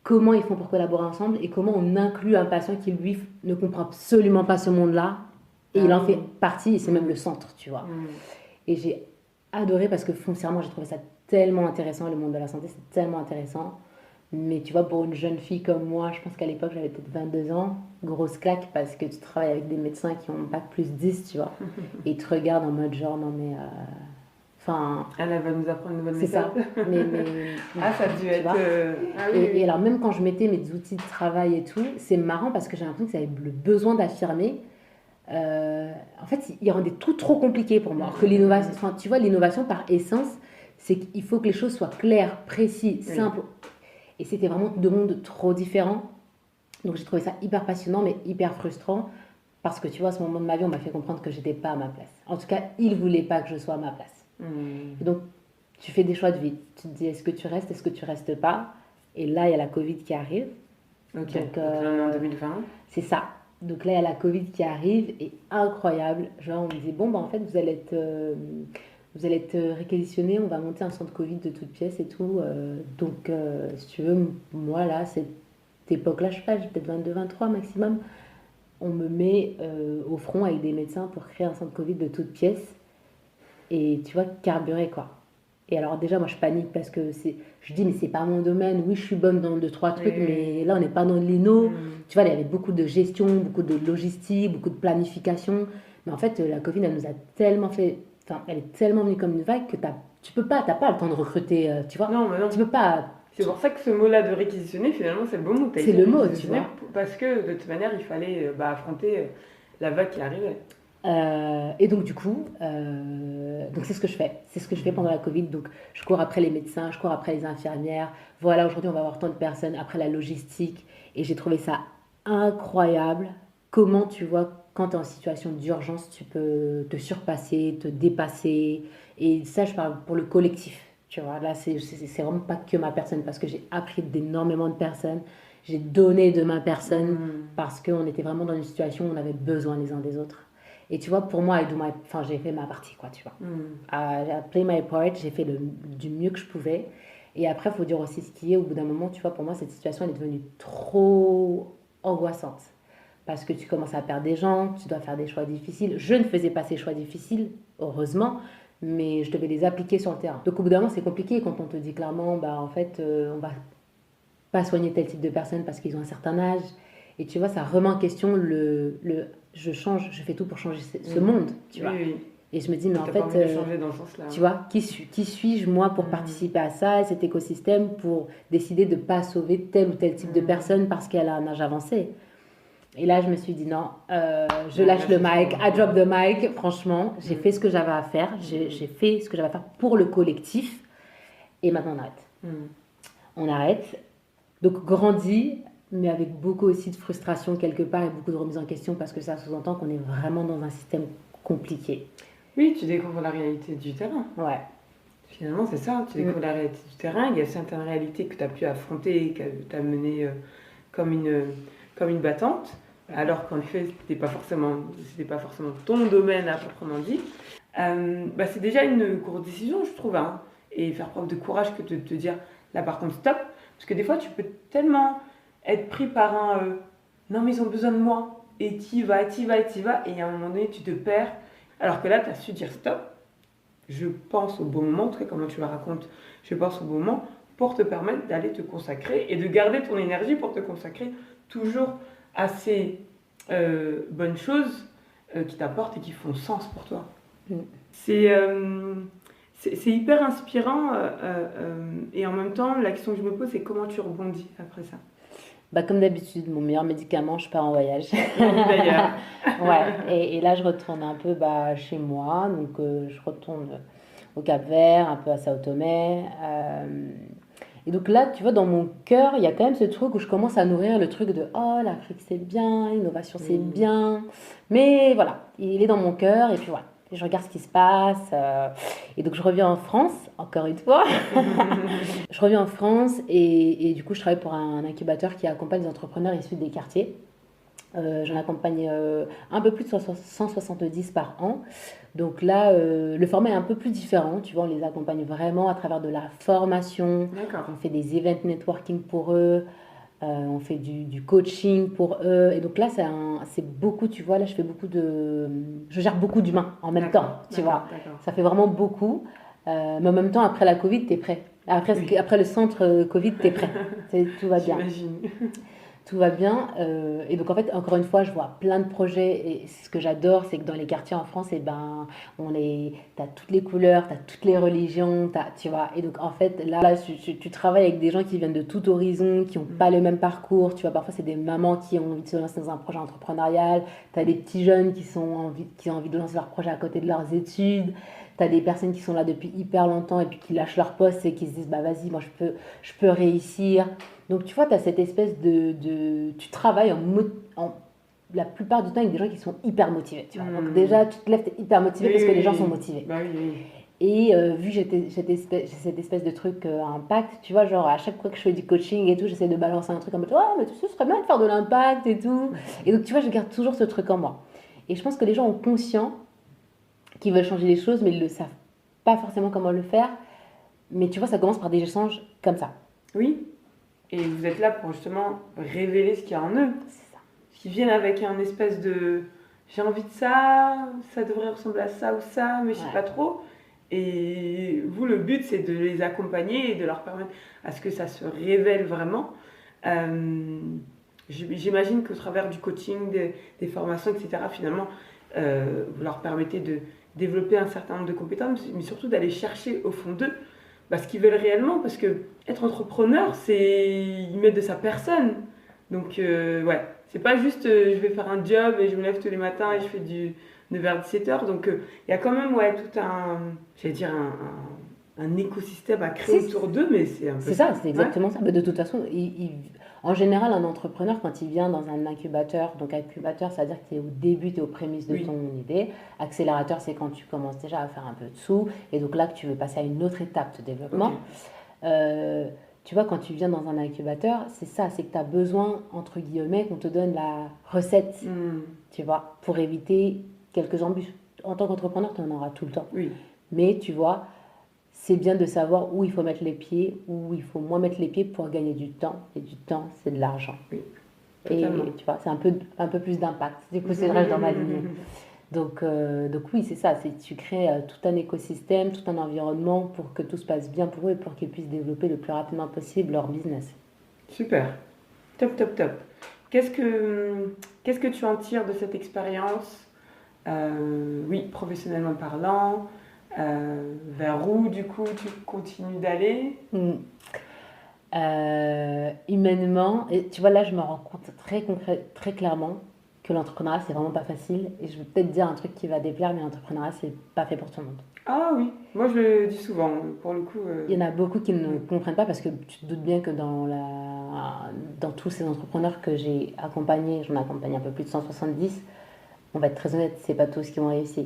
S2: Comment ils font pour collaborer ensemble et comment on inclut un patient qui, lui, ne comprend absolument pas ce monde-là. Et il en fait partie, et c'est même le centre, tu vois. Et j'ai adoré parce que foncièrement, j'ai trouvé ça tellement intéressant. Le monde de la santé, c'est tellement intéressant. Mais tu vois, pour une jeune fille comme moi, je pense qu'à l'époque, j'avais peut-être 22 ans, grosse claque parce que tu travailles avec des médecins qui ont bac plus 10, tu vois. Et ils te regardent en mode genre, non mais... Enfin...
S1: Elle va nous apprendre une bonne
S2: méthode. C'est ça. Mais,
S1: ça a dû être...
S2: Et alors, même quand je mettais mes outils de travail et tout, c'est marrant parce que j'ai l'impression que ça avait le besoin d'affirmer. En fait, il rendait tout trop compliqué pour moi. Alors que l'innovation, enfin, tu vois, l'innovation par essence, c'est qu'il faut que les choses soient claires, précises, simples. Et c'était vraiment deux mondes trop différents. Donc j'ai trouvé ça hyper passionnant, mais hyper frustrant. Parce que tu vois, à ce moment de ma vie, on m'a fait comprendre que j'étais pas à ma place. En tout cas, ils ne voulaient pas que je sois à ma place. Et donc, tu fais des choix de vie. Tu te dis, est-ce que tu restes, est-ce que tu restes pas? Et là, il y a la Covid qui arrive.
S1: Ok, donc en 2020.
S2: C'est ça. Donc là, il y a la Covid qui arrive et incroyable. Genre, on me dit, bon, bah, en fait, vous allez être réquisitionné, on va monter un centre Covid de toutes pièces et tout. Donc, si tu veux, moi, là, cette époque-là, je sais pas, j'ai peut-être 22, 23 maximum. On me met au front avec des médecins pour créer un centre Covid de toutes pièces. Et tu vois, carburer, quoi. Et alors, déjà, moi, je panique parce que je dis, mais c'est pas mon domaine. Oui, je suis bonne dans 2-3 trucs, mais là, on n'est pas dans l'INO. Tu vois, il y avait beaucoup de gestion, beaucoup de logistique, beaucoup de planification. Mais en fait, la Covid, elle nous a tellement fait... Enfin, elle est tellement venue comme une vague que t'as pas le temps de recruter, tu vois.
S1: Non, mais non.
S2: Tu peux pas...
S1: C'est pour ça que ce mot-là de réquisitionner, finalement, c'est le bon mot.
S2: C'est le mot, tu vois.
S1: Parce que, de toute manière, il fallait affronter la vague qui arrivait.
S2: Et donc, du coup, donc c'est ce que je fais. C'est ce que je fais pendant la Covid. Donc, je cours après les médecins, je cours après les infirmières. Voilà, aujourd'hui, on va avoir tant de personnes. Après la logistique. Et j'ai trouvé ça incroyable. Comment, tu vois, quand tu es en situation d'urgence, tu peux te surpasser, te dépasser. Et ça, je parle pour le collectif. Tu vois, là, c'est vraiment pas que ma personne, parce que j'ai appris d'énormément de personnes. J'ai donné de ma personne parce qu'on était vraiment dans une situation où on avait besoin les uns des autres. Et tu vois, pour moi, j'ai fait ma partie, quoi, tu vois. J'ai play my part, j'ai fait du mieux que je pouvais. Et après, il faut dire aussi ce qui est, au bout d'un moment, tu vois, pour moi, cette situation, elle est devenue trop angoissante. Parce que tu commences à perdre des gens, tu dois faire des choix difficiles. Je ne faisais pas ces choix difficiles, heureusement, mais je devais les appliquer sur le terrain. Donc au bout d'un moment, c'est compliqué quand on te dit clairement, bah en fait, on va pas soigner tel type de personnes parce qu'ils ont un certain âge. Et tu vois, ça remet en question je fais tout pour changer ce monde, tu vois.
S1: Oui.
S2: Et je me dis, mais en fait,
S1: changer dans ce sens-là,
S2: tu vois, qui suis-je moi pour participer à ça, à cet écosystème, pour décider de ne pas sauver tel ou tel type de personne parce qu'elle a un âge avancé. Et là, je me suis dit, non, je lâche le mic, I drop the mic. Franchement, j'ai fait ce que j'avais à faire. J'ai fait ce que j'avais à faire pour le collectif. Et maintenant, on arrête. On arrête. Donc, grandit, mais avec beaucoup aussi de frustration quelque part et beaucoup de remise en question parce que ça sous-entend qu'on est vraiment dans un système compliqué.
S1: Oui, tu découvres la réalité du terrain.
S2: Ouais.
S1: Finalement, c'est ça. Tu découvres la réalité du terrain. Il y a certaines réalités que tu as pu affronter, que tu as menées comme une battante. Alors qu'en effet, c'était pas forcément ton domaine à proprement dit. C'est déjà une grosse décision, je trouve, hein, et faire preuve de courage que de te dire là par contre stop, parce que des fois tu peux tellement être pris par un non mais ils ont besoin de moi, et t'y vas, et à un moment donné tu te perds, alors que là tu as su dire stop, je pense au bon moment, en tout cas comment tu le racontes, je pense au bon moment pour te permettre d'aller te consacrer et de garder ton énergie pour te consacrer toujours à ces bonnes choses qui t'apportent et qui font sens pour toi. C'est hyper inspirant et en même temps, la question que je me pose, c'est comment tu rebondis après ça?
S2: Bah, comme d'habitude, mon meilleur médicament, je pars en voyage.
S1: D'ailleurs.
S2: Ouais, et là, je retourne un peu chez moi. Donc, je retourne au Cap-Vert, un peu à Sao Tomé. Et donc là, tu vois, dans mon cœur, il y a quand même ce truc où je commence à nourrir le truc de oh, l'Afrique c'est bien, l'innovation c'est bien. Mais voilà, il est dans mon cœur et puis voilà. Je regarde ce qui se passe. Et donc je reviens en France, encore une fois. Je reviens en France et du coup, je travaille pour un incubateur qui accompagne les entrepreneurs issus des quartiers. J'en accompagne un peu plus de 170 par an. Donc là, le format est un peu plus différent. Tu vois, on les accompagne vraiment à travers de la formation.
S1: D'accord.
S2: On fait des event networking pour eux. On fait du coaching pour eux. Et donc là, c'est beaucoup, tu vois, là, je gère beaucoup d'humains en même temps, tu vois. Ça fait vraiment beaucoup. Mais en même temps, après la Covid, tu es prêt. Après le centre Covid, tu es prêt. Tout va bien.
S1: J'imagine.
S2: Tout va bien. Et donc, en fait, encore une fois, je vois plein de projets. Et ce que j'adore, c'est que dans les quartiers en France, t'as toutes les couleurs, t'as toutes les religions, tu vois. Et donc, en fait, là tu travailles avec des gens qui viennent de tout horizon, qui n'ont pas le même parcours. Tu vois, parfois, c'est des mamans qui ont envie de se lancer dans un projet entrepreneurial. T'as des petits jeunes qui ont envie de lancer leur projet à côté de leurs études. T'as des personnes qui sont là depuis hyper longtemps et puis qui lâchent leur poste et qui se disent, bah vas-y, moi je peux réussir. Donc tu vois, tu as cette espèce tu travailles la plupart du temps avec des gens qui sont hyper motivés. Tu vois. Donc déjà, tu te lèves, tu es hyper motivé parce que les gens sont motivés.
S1: Bah, oui.
S2: Et vu que j'ai cette espèce de truc impact, tu vois, genre à chaque fois que je fais du coaching et tout, j'essaie de balancer un truc en mode, ouais, mais tu sais, ce serait bien de faire de l'impact et tout. Et donc tu vois, je garde toujours ce truc en moi. Et je pense que les gens ont conscience qu'ils veulent changer les choses, mais ils ne savent pas forcément comment le faire. Mais tu vois, ça commence par des échanges comme ça.
S1: Oui. Et vous êtes là pour justement révéler ce qu'il y a en eux.
S2: C'est ça.
S1: Qui viennent avec un espèce de j'ai envie de ça devrait ressembler à ça ou ça, mais je sais pas trop. Et vous, le but, c'est de les accompagner et de leur permettre à ce que ça se révèle vraiment. J'imagine qu'au travers du coaching, des formations, etc., finalement, vous leur permettez de développer un certain nombre de compétences, mais surtout d'aller chercher au fond d'eux ce qu'ils veulent réellement, parce que être entrepreneur, c'est y mettre de sa personne. Donc, ouais, c'est pas juste je vais faire un job et je me lève tous les matins et je fais du 9h-17h. Donc, il y a quand même tout un écosystème à créer autour d'eux, mais c'est un peu
S2: c'est ça, c'est exactement ça. Mais de toute façon, en général, un entrepreneur, quand il vient dans un incubateur, donc incubateur, c'est-à-dire que tu es au début, tu es aux prémices de ton idée. Accélérateur, c'est quand tu commences déjà à faire un peu de sous, et donc là que tu veux passer à une autre étape de développement. Tu vois, quand tu viens dans un incubateur, c'est ça, c'est que tu as besoin, entre guillemets, qu'on te donne la recette, tu vois, pour éviter quelques embûches. En tant qu'entrepreneur, tu en auras tout le temps.
S1: Oui.
S2: Mais tu vois, c'est bien de savoir où il faut mettre les pieds, où il faut moins mettre les pieds pour gagner du temps. Et du temps, c'est de l'argent.
S1: Oui,
S2: et tu vois, c'est un peu plus d'impact. Du coup, c'est le reste dans ma ligne. Donc oui, c'est ça. Tu crées tout un écosystème, tout un environnement pour que tout se passe bien pour eux et pour qu'ils puissent développer le plus rapidement possible leur business.
S1: Super. Top. Qu'est-ce que tu en tires de cette expérience, oui, professionnellement parlant, vers où, du coup, tu continues d'aller
S2: humainement, et tu vois, là, je me rends compte très clairement que l'entrepreneuriat, c'est vraiment pas facile. Et je vais peut-être dire un truc qui va déplaire, mais l'entrepreneuriat, c'est pas fait pour tout le monde.
S1: Ah oui, moi je le dis souvent, pour le coup.
S2: Il y en a beaucoup qui ne comprennent pas parce que tu te doutes bien que dans tous ces entrepreneurs que j'ai accompagnés, j'en ai accompagné un peu plus de 170, on va être très honnête, c'est pas tous qui vont réussir.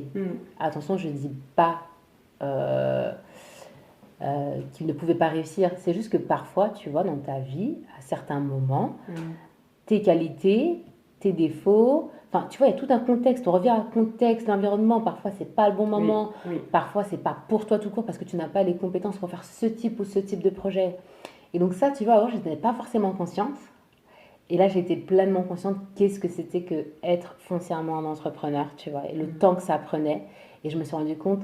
S2: Attention, je dis pas qu'ils ne pouvaient pas réussir. C'est juste que parfois, tu vois, dans ta vie, à certains moments, tes qualités, tes défauts, enfin, tu vois, il y a tout un contexte. On revient à un contexte, l'environnement. Parfois, c'est pas le bon moment.
S1: Oui.
S2: Parfois, c'est pas pour toi tout court parce que tu n'as pas les compétences pour faire ce type de projet. Et donc ça, tu vois, avant, je n'étais pas forcément consciente. Et là, j'étais pleinement consciente qu'est-ce que c'était que être foncièrement un entrepreneur, tu vois, et le temps que ça prenait. Et je me suis rendu compte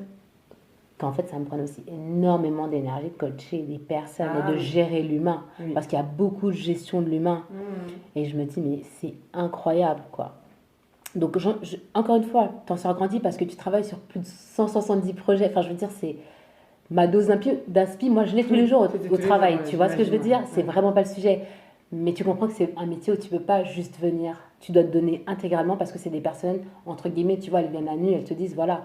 S2: qu'en fait, ça me prenait aussi énormément d'énergie de coacher des personnes et de gérer l'humain. Parce qu'il y a beaucoup de gestion de l'humain. Et je me dis, mais c'est incroyable, quoi. Donc, encore une fois, t'en sors grandi parce que tu travailles sur plus de 170 projets. Enfin, je veux dire, c'est ma dose d'inspi. Moi, je l'ai tous les jours au travail. Tu vois ce que je veux dire ? C'est vraiment pas le sujet. Mais tu comprends que c'est un métier où tu peux pas juste venir. Tu dois te donner intégralement parce que c'est des personnes, entre guillemets, tu vois, elles viennent à nu, elles te disent, voilà,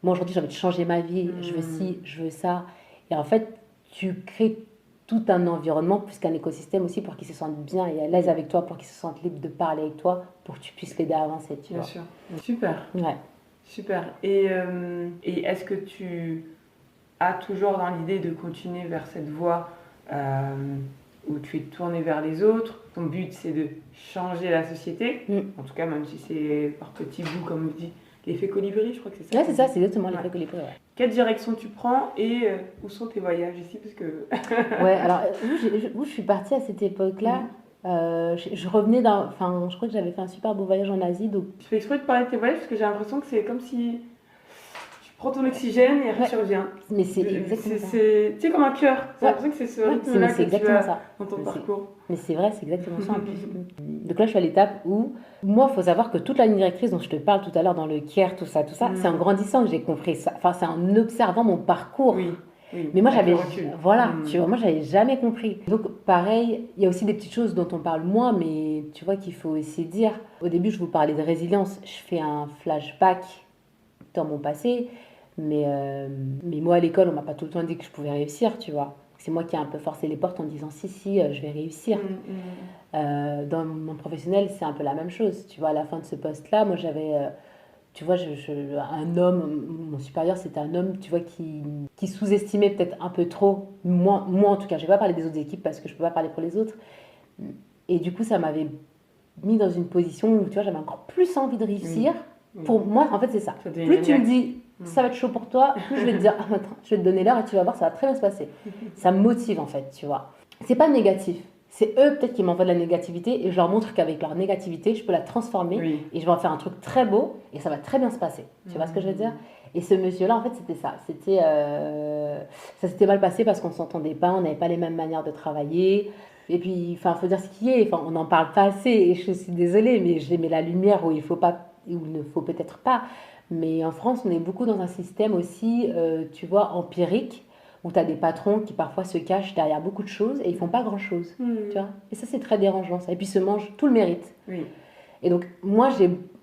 S2: moi aujourd'hui j'ai envie de changer ma vie, je veux ci, je veux ça. Et en fait, tu crées tout un environnement, plus qu'un écosystème aussi, pour qu'ils se sentent bien et à l'aise avec toi, pour qu'ils se sentent libres de parler avec toi, pour que tu puisses l'aider à avancer, tu vois.
S1: Bien sûr. Super.
S2: Ouais.
S1: Super. Et est-ce que tu as toujours dans l'idée de continuer vers cette voie où tu es tourné vers les autres? Ton but, c'est de changer la société. En tout cas, même si c'est par petits bouts, comme on dit, l'effet colibri, je crois que c'est ça.
S2: Ouais, c'est ça, c'est exactement l'effet colibri. Ouais.
S1: Quelle direction tu prends et où sont tes voyages ici parce que...
S2: Ouais, alors où je suis partie à cette époque-là, je revenais d'un... Enfin, je crois que j'avais fait un super beau voyage en Asie. Donc...
S1: Je fais exprès de parler de tes voyages parce que j'ai l'impression que c'est comme si tu prends ton oxygène et après tu reviens.
S2: Mais c'est exactement ça.
S1: Tu sais, comme un cœur. J'ai l'impression que c'est ce rythme-là que tu as dans ton parcours.
S2: Mais c'est vrai, c'est exactement ça en plus. Donc là, je suis à l'étape où... Moi, il faut savoir que toute la ligne directrice dont je te parle tout à l'heure dans le CARE, tout ça, c'est en grandissant que j'ai compris ça. Enfin, c'est en observant mon parcours.
S1: Oui.
S2: Mais moi, j'avais... Voilà, tu vois, moi, j'avais jamais compris. Donc, pareil, il y a aussi des petites choses dont on parle moins, mais tu vois qu'il faut aussi dire. Au début, je vous parlais de résilience. Je fais un flashback dans mon passé. Mais moi, à l'école, on m'a pas tout le temps dit que je pouvais réussir, tu vois. C'est moi qui ai un peu forcé les portes en disant si, je vais réussir. Dans mon professionnel, c'est un peu la même chose. Tu vois, à la fin de ce poste-là, moi, j'avais... tu vois, un homme, mon supérieur, c'était un homme, tu vois, qui sous-estimait peut-être un peu trop, moi en tout cas, je ne vais pas parler des autres équipes parce que je ne peux pas parler pour les autres. Et du coup, ça m'avait mis dans une position où, tu vois, j'avais encore plus envie de réussir. Pour moi, en fait, c'est ça. Plus tu me dis, ça va être chaud pour toi, plus je vais te dire, attends, je vais te donner l'heure et tu vas voir, ça va très bien se passer. Ça me motive, en fait, tu vois. C'est pas négatif. C'est eux peut-être qui m'envoient de la négativité et je leur montre qu'avec leur négativité, je peux la transformer et je vais en faire un truc très beau et ça va très bien se passer. Tu vois ce que je veux dire? Et ce monsieur-là, en fait, c'était ça. Ça s'était mal passé parce qu'on ne s'entendait pas, on n'avait pas les mêmes manières de travailler. Et puis, enfin, faut dire ce qui est. Enfin, on n'en parle pas assez et je suis désolée, mais je mets la lumière où il faut pas, où il ne faut peut-être pas. Mais en France, on est beaucoup dans un système aussi, tu vois, empirique, où tu as des patrons qui parfois se cachent derrière beaucoup de choses et ils font pas grand-chose, tu vois. Et ça, c'est très dérangeant, ça. Et puis, ils se mangent tout le mérite. Et donc, moi,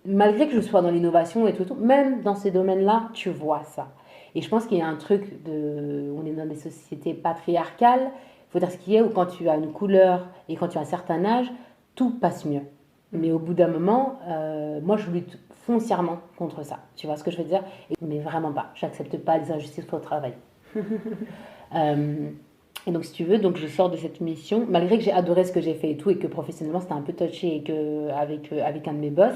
S2: malgré que je sois dans l'innovation et tout, même dans ces domaines-là, tu vois ça. Et je pense qu'il y a un truc on est dans des sociétés patriarcales, il faut dire ce qui est, où quand tu as une couleur et quand tu as un certain âge, tout passe mieux. Mais au bout d'un moment, moi, je lutte foncièrement contre ça. Tu vois ce que je veux dire? Mais vraiment pas. J'accepte pas les injustices au travail. Et donc, si tu veux, donc je sors de cette mission, malgré que j'ai adoré ce que j'ai fait et tout, et que professionnellement, c'était un peu touché et que, avec un de mes boss,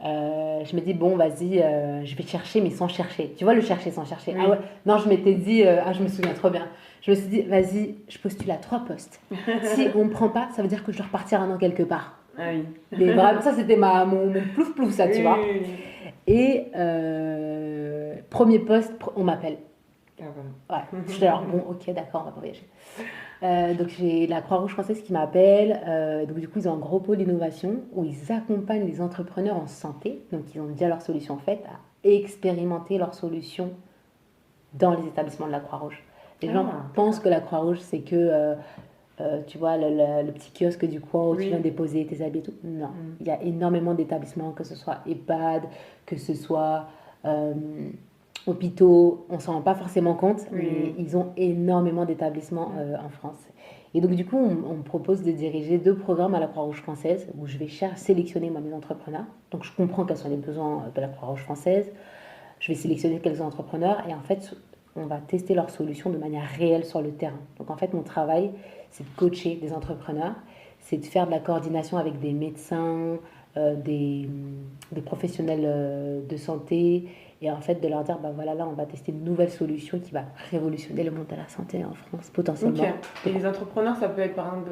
S2: je me dis, bon, vas-y, je vais chercher, mais sans chercher. Tu vois, le chercher sans chercher. Ah ouais. Non, je m'étais dit, je me souviens trop bien. Je me suis dit, vas-y, je postule à 3 postes. Si on me prend pas, ça veut dire que je dois repartir un an quelque part.
S1: Ah oui.
S2: Et vraiment, ça, c'était mon plouf-plouf, ça, tu vois. Et premier poste, on m'appelle. Ouais. Je suis alors, bon, ok, d'accord, on va pas voyager. Donc, j'ai la Croix-Rouge française qui m'appelle. Donc, du coup, ils ont un gros pôle d'innovation où ils accompagnent les entrepreneurs en santé. Donc, ils ont déjà leur solution faite à expérimenter leur solution dans les établissements de la Croix-Rouge. Les gens pensent que la Croix-Rouge, c'est que... tu vois, le petit kiosque du coin où tu viens déposer tes habits et tout. Non, il y a énormément d'établissements, que ce soit EHPAD, que ce soit hôpitaux, on ne s'en rend pas forcément compte, mais ils ont énormément d'établissements en France. Et donc, du coup, on me propose de diriger 2 programmes à la Croix-Rouge française où je vais sélectionner moi, mes entrepreneurs. Donc, je comprends quels sont les besoins de la Croix-Rouge française. Je vais sélectionner quelques entrepreneurs et en fait, on va tester leurs solutions de manière réelle sur le terrain. Donc, en fait, mon travail, c'est de coacher des entrepreneurs, c'est de faire de la coordination avec des médecins, des professionnels de santé, et en fait de leur dire, bah voilà, là on va tester une nouvelle solution qui va révolutionner le monde de la santé en France, potentiellement.
S1: Okay. Et les entrepreneurs, ça peut être par exemple,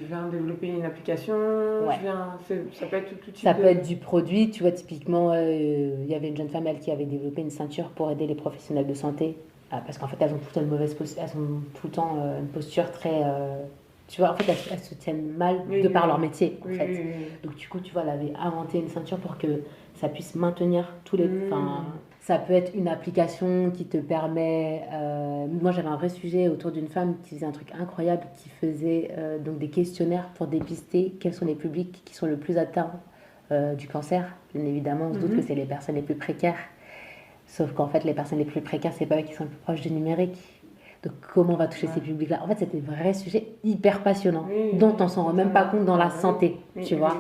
S1: je viens développer une application, ça peut être tout type
S2: ça peut être du produit, tu vois, typiquement, il y avait une jeune femme, elle, qui avait développé une ceinture pour aider les professionnels de santé, parce qu'en fait elles ont tout le temps une mauvaise posture, elles ont tout le temps une posture très... tu vois, en fait, elles se tiennent mal par leur métier, en fait. Donc, du coup, tu vois, elle avait inventé une ceinture pour que ça puisse maintenir tous les... Ça peut être une application qui te permet... moi, j'avais un vrai sujet autour d'une femme qui faisait un truc incroyable, qui faisait donc des questionnaires pour dépister quels sont les publics qui sont le plus atteints du cancer. Bien évidemment, on se doute que c'est les personnes les plus précaires. Sauf qu'en fait, les personnes les plus précaires, c'est pas eux qui sont le plus proches du numérique. Donc, comment on va toucher ces publics-là? En fait, c'était un vrai sujet hyper passionnant, dont on s'en rend même pas compte dans la santé, tu vois.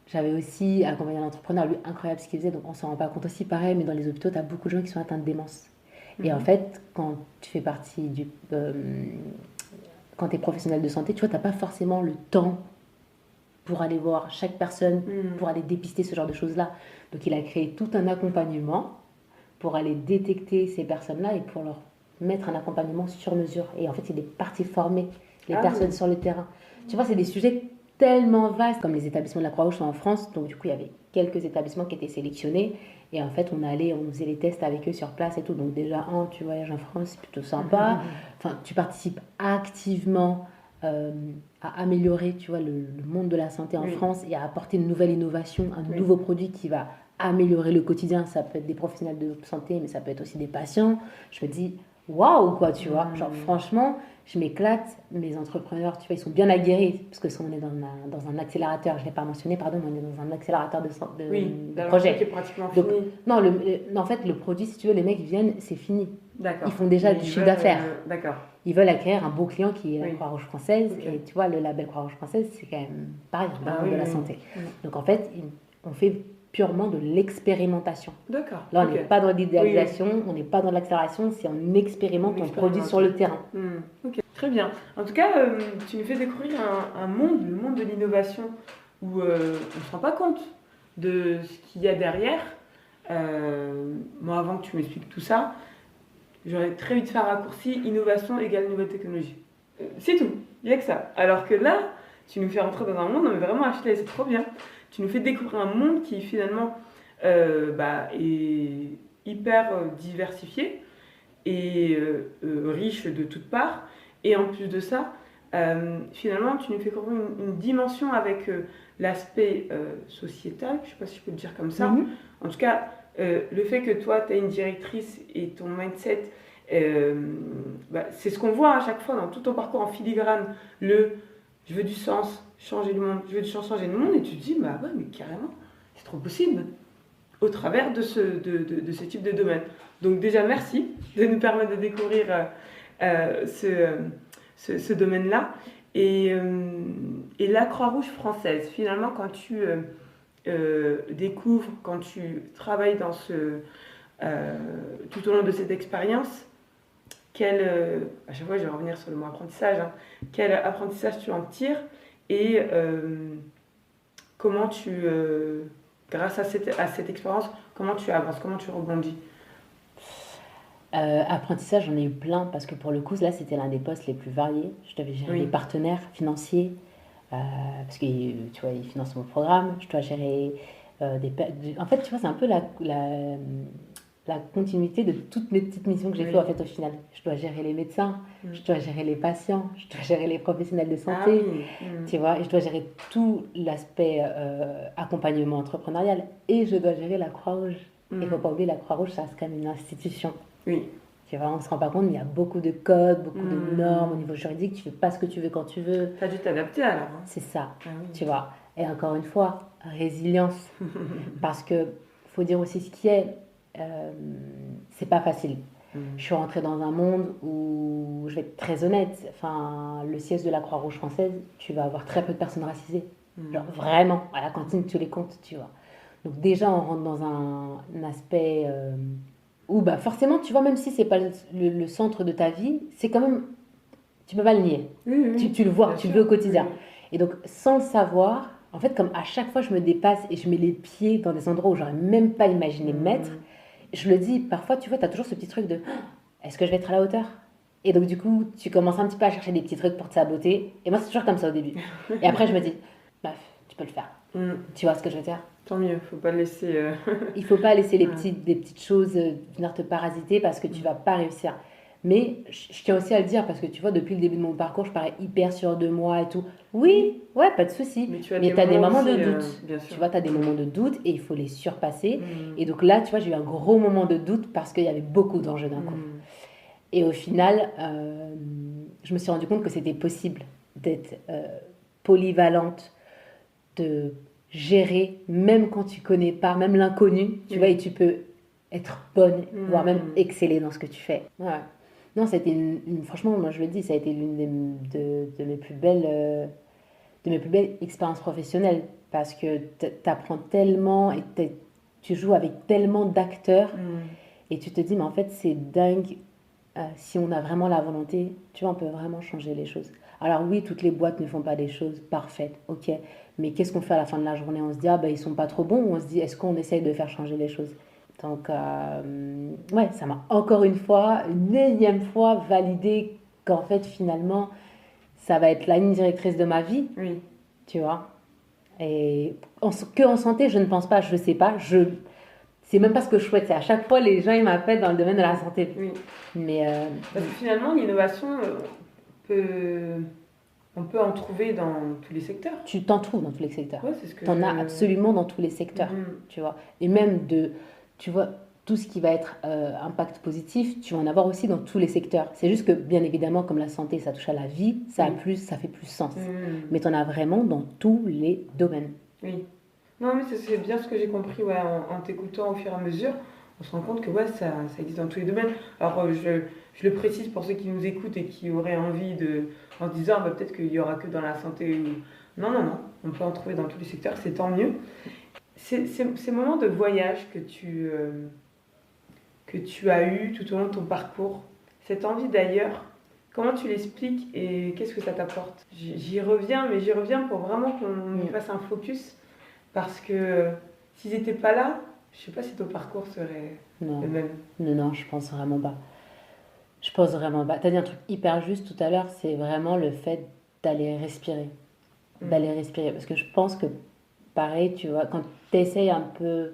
S2: J'avais aussi accompagné un entrepreneur, lui, incroyable ce qu'il faisait, donc on s'en rend pas compte aussi, pareil, mais dans les hôpitaux, tu as beaucoup de gens qui sont atteints de démence. Et en fait, quand tu fais partie du... quand tu es professionnel de santé, tu vois, tu n'as pas forcément le temps pour aller voir chaque personne, pour aller dépister ce genre de choses-là. Donc, il a créé tout un accompagnement pour aller détecter ces personnes-là et pour leur mettre un accompagnement sur mesure. Et en fait, il est parti former les personnes sur le terrain. Tu vois, c'est des sujets tellement vastes, comme les établissements de la Croix-Rouge sont en France. Donc, du coup, il y avait quelques établissements qui étaient sélectionnés. Et en fait, on faisait les tests avec eux sur place et tout. Donc, déjà, tu voyages en France, c'est plutôt sympa. Enfin, tu participes activement à améliorer, tu vois, le monde de la santé en France et à apporter une nouvelle innovation, un nouveau produit qui va améliorer le quotidien. Ça peut être des professionnels de santé, mais ça peut être aussi des patients. Je me dis, waouh, quoi, tu vois. Genre, franchement, je m'éclate. Mes entrepreneurs, tu vois, ils sont bien aguerris, parce que on est dans un accélérateur, je ne l'ai pas mentionné, pardon, mais on est dans un accélérateur de projet.
S1: Qui est pratiquement
S2: donc,
S1: fini.
S2: Non, en fait, le produit, si tu veux, les mecs, ils viennent, c'est fini.
S1: D'accord.
S2: Ils font déjà du chiffre d'affaires.
S1: D'accord.
S2: Ils veulent acquérir un beau client qui est la Croix-Rouge française. Et tu vois, le label Croix-Rouge française, c'est quand même pareil dans le monde de la santé. Donc, en fait, on fait purement de l'expérimentation.
S1: D'accord.
S2: Là, on n'est pas dans l'idéalisation, on n'est pas dans l'accélération, c'est on expérimente, on produit sur le terrain.
S1: Ok, très bien. En tout cas, tu nous fais découvrir un monde, le monde de l'innovation, où on ne se rend pas compte de ce qu'il y a derrière. Moi, avant que tu m'expliques tout ça, j'aurais très vite fait un raccourci, innovation égale nouvelle technologie. C'est tout, il n'y a que ça. Alors que là, tu nous fais rentrer dans un monde, mais vraiment, Ashley, c'est trop bien. Tu nous fais découvrir un monde qui finalement est hyper diversifié et riche de toutes parts. Et en plus de ça, finalement, tu nous fais découvrir une dimension avec l'aspect sociétal, je ne sais pas si je peux le dire comme ça. En tout cas, le fait que toi, tu as une directrice et ton mindset, c'est ce qu'on voit à chaque fois dans tout ton parcours en filigrane. Je veux du sens, changer le monde, je veux du sens, changer le monde, et tu te dis, bah ouais, mais carrément, c'est trop possible au travers de ce type de domaine. Donc déjà, merci de nous permettre de découvrir ce domaine-là. Et la Croix-Rouge française, finalement, quand tu découvres, quand tu travailles dans tout au long de cette expérience, à chaque fois je vais revenir sur le mot apprentissage, quel apprentissage tu en tires et comment grâce à cette expérience, comment tu avances, comment tu rebondis?
S2: Apprentissage, j'en ai eu plein parce que pour le coup, là, c'était l'un des postes les plus variés. Je devais gérer les partenaires financiers parce que tu vois, ils financent mon programme. Je dois gérer en fait, tu vois, c'est un peu la continuité de toutes mes petites missions que j'ai fait en fait au final. Je dois gérer les médecins, je dois gérer les patients, je dois gérer les professionnels de santé, tu vois, et je dois gérer tout l'aspect accompagnement entrepreneurial et je dois gérer la Croix-Rouge. Il ne faut pas oublier, la Croix-Rouge, ça reste quand même une institution.
S1: Oui.
S2: Tu vois, on ne se rend pas compte, mais il y a beaucoup de codes, beaucoup de normes au niveau juridique. Tu ne fais pas ce que tu veux quand tu veux.
S1: Tu as dû t'adapter alors.
S2: C'est ça, tu vois. Et encore une fois, résilience. Parce que faut dire aussi ce qui est, c'est pas facile. Je suis rentrée dans un monde où, je vais être très honnête, enfin, le siège de la Croix-Rouge française, tu vas avoir très peu de personnes racisées. Genre, vraiment, à la cantine, tu les comptes, tu vois. Donc déjà, on rentre dans un aspect où bah, forcément, tu vois, même si c'est pas le centre de ta vie, c'est quand même, tu peux pas le nier. Tu le vois, tu le vis au quotidien. Et donc, sans le savoir, en fait, comme à chaque fois, je me dépasse et je mets les pieds dans des endroits où j'aurais même pas imaginé me mettre, je le dis, parfois, tu vois, tu as toujours ce petit truc de est-ce que je vais être à la hauteur? Et donc, du coup, tu commences un petit peu à chercher des petits trucs pour te saboter. Et moi, c'est toujours comme ça au début. Et après, je me dis, bref, tu peux le faire. Tu vois ce que je veux dire?
S1: Tant mieux, faut pas laisser.
S2: Il faut pas laisser des petites choses venir te parasiter parce que tu vas pas réussir. Mais je tiens aussi à le dire parce que tu vois, depuis le début de mon parcours, je parais hyper sûre de moi et tout. Oui, ouais, pas de souci.
S1: Mais tu as
S2: Mais tu as des moments
S1: aussi,
S2: de doute.
S1: bien sûr.
S2: Tu vois, tu as des moments de doute et il faut les surpasser. Et donc là, tu vois, j'ai eu un gros moment de doute parce qu'il y avait beaucoup d'enjeux d'un coup. Et au final, je me suis rendu compte que c'était possible d'être polyvalente, de gérer, même quand tu connais pas, même l'inconnu, tu vois, et tu peux être bonne, voire même exceller dans ce que tu fais. Ouais. Non, c'était franchement, moi je le dis, ça a été l'une de mes plus belles, expériences professionnelles parce que tu apprends tellement et tu joues avec tellement d'acteurs et tu te dis, mais en fait, c'est dingue. Si on a vraiment la volonté, tu vois, on peut vraiment changer les choses. Alors oui, toutes les boîtes ne font pas des choses parfaites, ok. Mais qu'est-ce qu'on fait à la fin de la journée? On se dit, ah ben ils sont pas trop bons, ou on se dit, est-ce qu'on essaye de faire changer les choses? Donc, ouais, ça m'a encore une fois, une énième fois validé qu'en fait, finalement, ça va être la ligne directrice de ma vie.
S1: Oui.
S2: Tu vois. Et que en santé, je ne pense pas, je sais pas, c'est même pas ce que je souhaite. C'est à chaque fois, les gens, ils m'appellent dans le domaine de la santé.
S1: Oui.
S2: Mais
S1: parce que finalement, l'innovation, on peut en trouver dans tous les secteurs.
S2: Tu t'en trouves dans tous les secteurs.
S1: Ouais, c'est ce que
S2: tu en as absolument dans tous les secteurs, tu vois. Et même tu vois, tout ce qui va être impact positif, tu vas en avoir aussi dans tous les secteurs. C'est juste que, bien évidemment, comme la santé, ça touche à la vie, ça fait plus sens. Mais tu en as vraiment dans tous les domaines.
S1: Oui. Non, mais c'est bien ce que j'ai compris en t'écoutant au fur et à mesure. On se rend compte que ça existe dans tous les domaines. Alors, je le précise pour ceux qui nous écoutent et qui auraient envie en se disant peut-être qu'il n'y aura que dans la santé. Non, on peut en trouver dans tous les secteurs, c'est tant mieux. Ces moments de voyage que tu as eu tout au long de ton parcours, cette envie d'ailleurs, comment tu l'expliques et qu'est-ce que ça t'apporte? J'y reviens, mais j'y reviens pour vraiment qu'on y fasse un focus. Parce que s'ils n'étaient pas là, je ne sais pas si ton parcours serait le même. Non,
S2: je pense vraiment pas. Je pense vraiment pas. Tu as dit un truc hyper juste tout à l'heure, c'est vraiment le fait d'aller respirer. D'aller respirer. Parce que je pense que, pareil, tu vois, quand tu essayes un peu...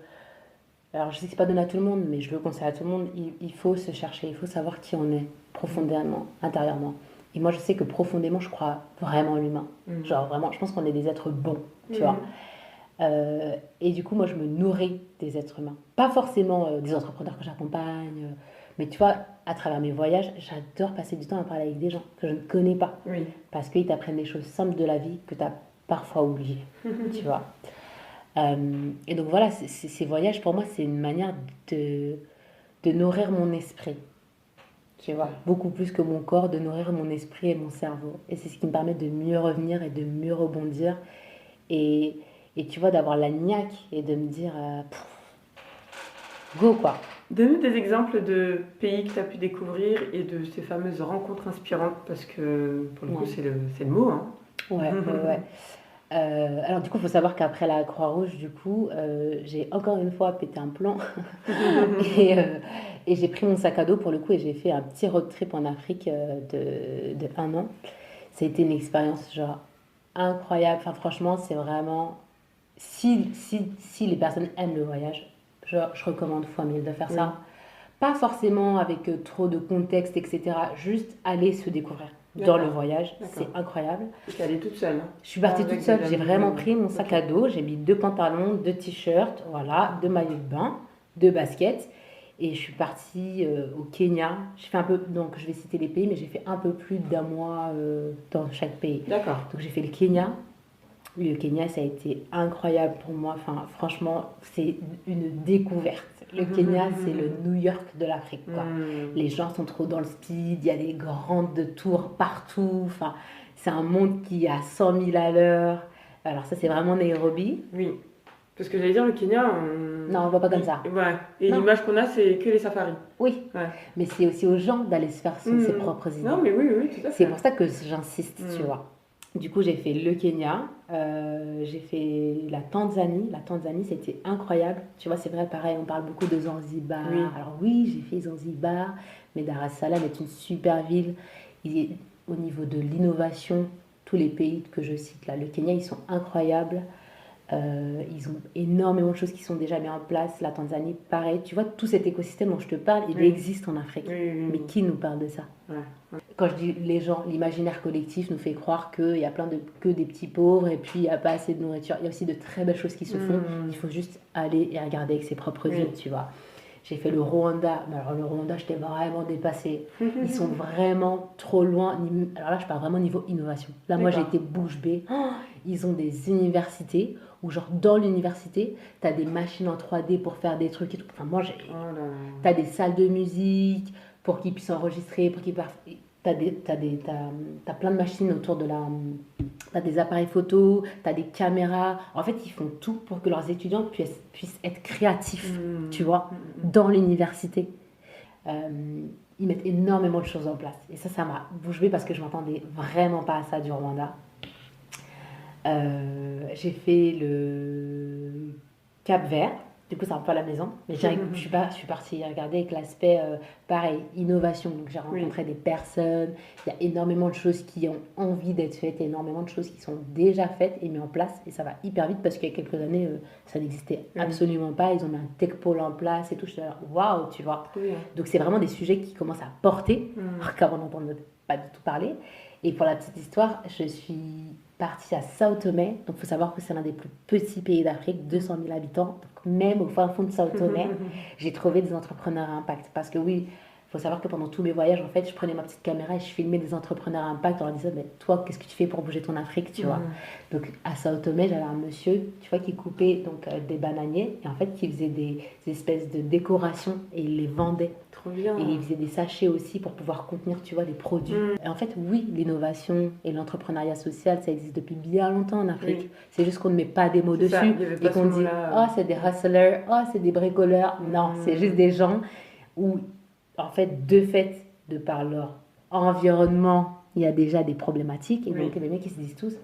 S2: Alors, je sais que c'est pas donné à tout le monde, mais je le conseille à tout le monde. Il faut se chercher, il faut savoir qui on est, profondément, intérieurement. Et moi, je sais que profondément, je crois vraiment en l'humain. Genre, vraiment, je pense qu'on est des êtres bons, tu vois. Et du coup, moi, je me nourris des êtres humains. Pas forcément des entrepreneurs que j'accompagne, mais tu vois, à travers mes voyages, j'adore passer du temps à parler avec des gens que je ne connais pas. Parce qu'ils t'apprennent des choses simples de la vie que tu as parfois oubliées, tu vois. Et donc voilà, ces voyages, pour moi, c'est une manière de nourrir mon esprit. Tu vois, beaucoup plus que mon corps, de nourrir mon esprit et mon cerveau. Et c'est ce qui me permet de mieux revenir et de mieux rebondir. Et tu vois, d'avoir la niaque et de me dire, go quoi.
S1: Donne-nous des exemples de pays que tu as pu découvrir et de ces fameuses rencontres inspirantes, parce que pour le coup, c'est le mot. Hein.
S2: Ouais. Alors du coup, il faut savoir qu'après la Croix-Rouge, du coup, j'ai encore une fois pété un plomb et j'ai pris mon sac à dos pour le coup et j'ai fait un petit road trip en Afrique de 1 an. Ça a été une expérience genre incroyable. Enfin, franchement, c'est vraiment... Si les personnes aiment le voyage, je recommande fois 1000 de faire ça. Pas forcément avec trop de contexte, etc. Juste aller se découvrir dans le voyage. C'est incroyable.
S1: Tu es allée toute seule?
S2: Je suis partie toute seule. J'ai vraiment pris mon sac à dos. J'ai mis 2 pantalons, 2 t-shirts, voilà, 2 maillots de bain, 2 baskets. Et je suis partie au Kenya. J'ai fait un peu, donc je vais citer les pays, mais j'ai fait un peu plus d'1 mois dans chaque pays.
S1: D'accord.
S2: Donc j'ai fait le Kenya. Le Kenya, ça a été incroyable pour moi. Enfin, franchement, c'est une découverte. Le Kenya, c'est le New York de l'Afrique, quoi. Les gens sont trop dans le speed, il y a des grandes tours partout. Enfin, c'est un monde qui est à 100 000 à l'heure. Alors ça, c'est vraiment Nairobi.
S1: Oui. Parce que j'allais dire, le Kenya...
S2: Non, on ne voit pas comme ça.
S1: Ouais. Et l'image qu'on a, c'est que les safaris.
S2: Oui. Ouais. Mais c'est aussi aux gens d'aller se faire ses propres idées.
S1: Non, mais oui, tout à fait.
S2: C'est pour ça que j'insiste, tu vois. Du coup, j'ai fait le Kenya, j'ai fait la Tanzanie. La Tanzanie, c'était incroyable. Tu vois, c'est vrai, pareil, on parle beaucoup de Zanzibar. Oui. Alors oui, j'ai fait Zanzibar, mais Dar es Salaam est une super ville. Au niveau de l'innovation, tous les pays que je cite là, le Kenya, ils sont incroyables. Ils ont énormément de choses qui sont déjà mises en place. La Tanzanie, pareil. Tu vois, tout cet écosystème dont je te parle, il existe en Afrique. Mais qui nous parle de ça? Quand je dis les gens, l'imaginaire collectif nous fait croire qu'il y a que des petits pauvres et puis il n'y a pas assez de nourriture. Il y a aussi de très belles choses qui se font. Il faut juste aller et regarder avec ses propres yeux, tu vois. J'ai fait le Rwanda. Mais alors le Rwanda, j'étais vraiment dépassée. Ils sont vraiment trop loin. Alors là, je parle vraiment niveau innovation. Là, moi, j'ai été bouche bée. Ils ont des universités où, genre, dans l'université, tu as des machines en 3D pour faire des trucs et tout. Enfin, moi, tu as des salles de musique pour qu'ils puissent enregistrer, pour qu'ils t'as plein de machines autour de la... T'as des appareils photo, t'as des caméras. En fait, ils font tout pour que leurs étudiants puissent être créatifs, tu vois, dans l'université. Ils mettent énormément de choses en place. Et ça m'a bouche bée parce que je m'attendais vraiment pas à ça du Rwanda. J'ai fait le Cap-Vert. Du coup, c'est un peu à la maison. Mais je suis partie regarder avec l'aspect, pareil, innovation. Donc, j'ai rencontré des personnes. Il y a énormément de choses qui ont envie d'être faites, énormément de choses qui sont déjà faites et mises en place. Et ça va hyper vite parce qu'il y a quelques années, ça n'existait absolument pas. Ils ont mis un tech pole en place et tout. Je suis là, waouh, tu vois. Donc, c'est vraiment des sujets qui commencent à porter, alors qu'avant, on n'entendait pas du tout parler. Et pour la petite histoire, je suis partie à Sao Tomé. Donc, il faut savoir que c'est l'un des plus petits pays d'Afrique, 200 000 habitants. Donc, même au fin fond de Sao Tomé, j'ai trouvé des entrepreneurs à impact. Parce que oui, il faut savoir que pendant tous mes voyages, en fait, je prenais ma petite caméra et je filmais des entrepreneurs à impact en leur disant, mais toi, qu'est-ce que tu fais pour bouger ton Afrique, tu vois. Donc, à Sao Tomé, j'avais un monsieur, tu vois, qui coupait donc, des bananiers et en fait, qui faisait des espèces de décorations et il les vendait.
S1: Trop bien.
S2: Et il faisait des sachets aussi pour pouvoir contenir, tu vois, des produits. Et en fait, oui, l'innovation et l'entrepreneuriat social, ça existe depuis bien longtemps en Afrique. C'est juste qu'on ne met pas des mots dessus et qu'on dit, oh, c'est des hustlers, oh, c'est des bricoleurs. Non, c'est juste des gens où, en fait, de par leur environnement, il y a déjà des problématiques. Et donc, les mecs, ils se disent tous,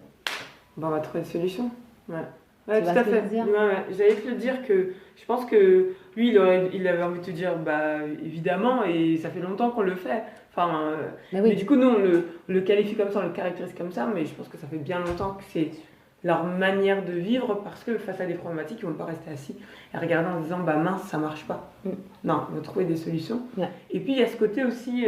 S1: bon, on va trouver une solution. Ouais, tout à fait. J'allais te le dire que je pense que lui, il avait envie de te dire, bah évidemment, et ça fait longtemps qu'on le fait. Enfin, mais du coup, nous, on le qualifie comme ça, on le caractérise comme ça, mais je pense que ça fait bien longtemps que c'est leur manière de vivre parce que face à des problématiques, ils ne vont pas rester assis et regarder en disant, bah mince, ça marche pas. Non, ils vont trouver des solutions. Et puis, il y a ce côté aussi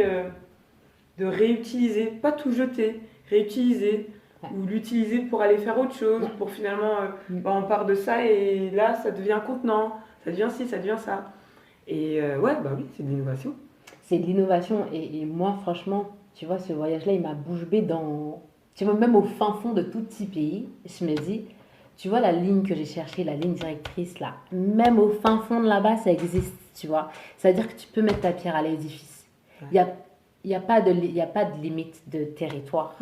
S1: de réutiliser, pas tout jeter, réutiliser. Ou l'utiliser pour aller faire autre chose, pour finalement, on part de ça et là, ça devient contenant, ça devient ci, ça devient ça. Et oui, c'est de l'innovation.
S2: C'est de l'innovation et moi, franchement, tu vois, ce voyage-là, il m'a bouche bée dans... Tu vois, même au fin fond de tout petit pays, je me dis, tu vois la ligne que j'ai cherchée, la ligne directrice, là, même au fin fond de là-bas, ça existe, tu vois. C'est-à-dire que tu peux mettre ta pierre à l'édifice. Il n'y a pas de limite de territoire.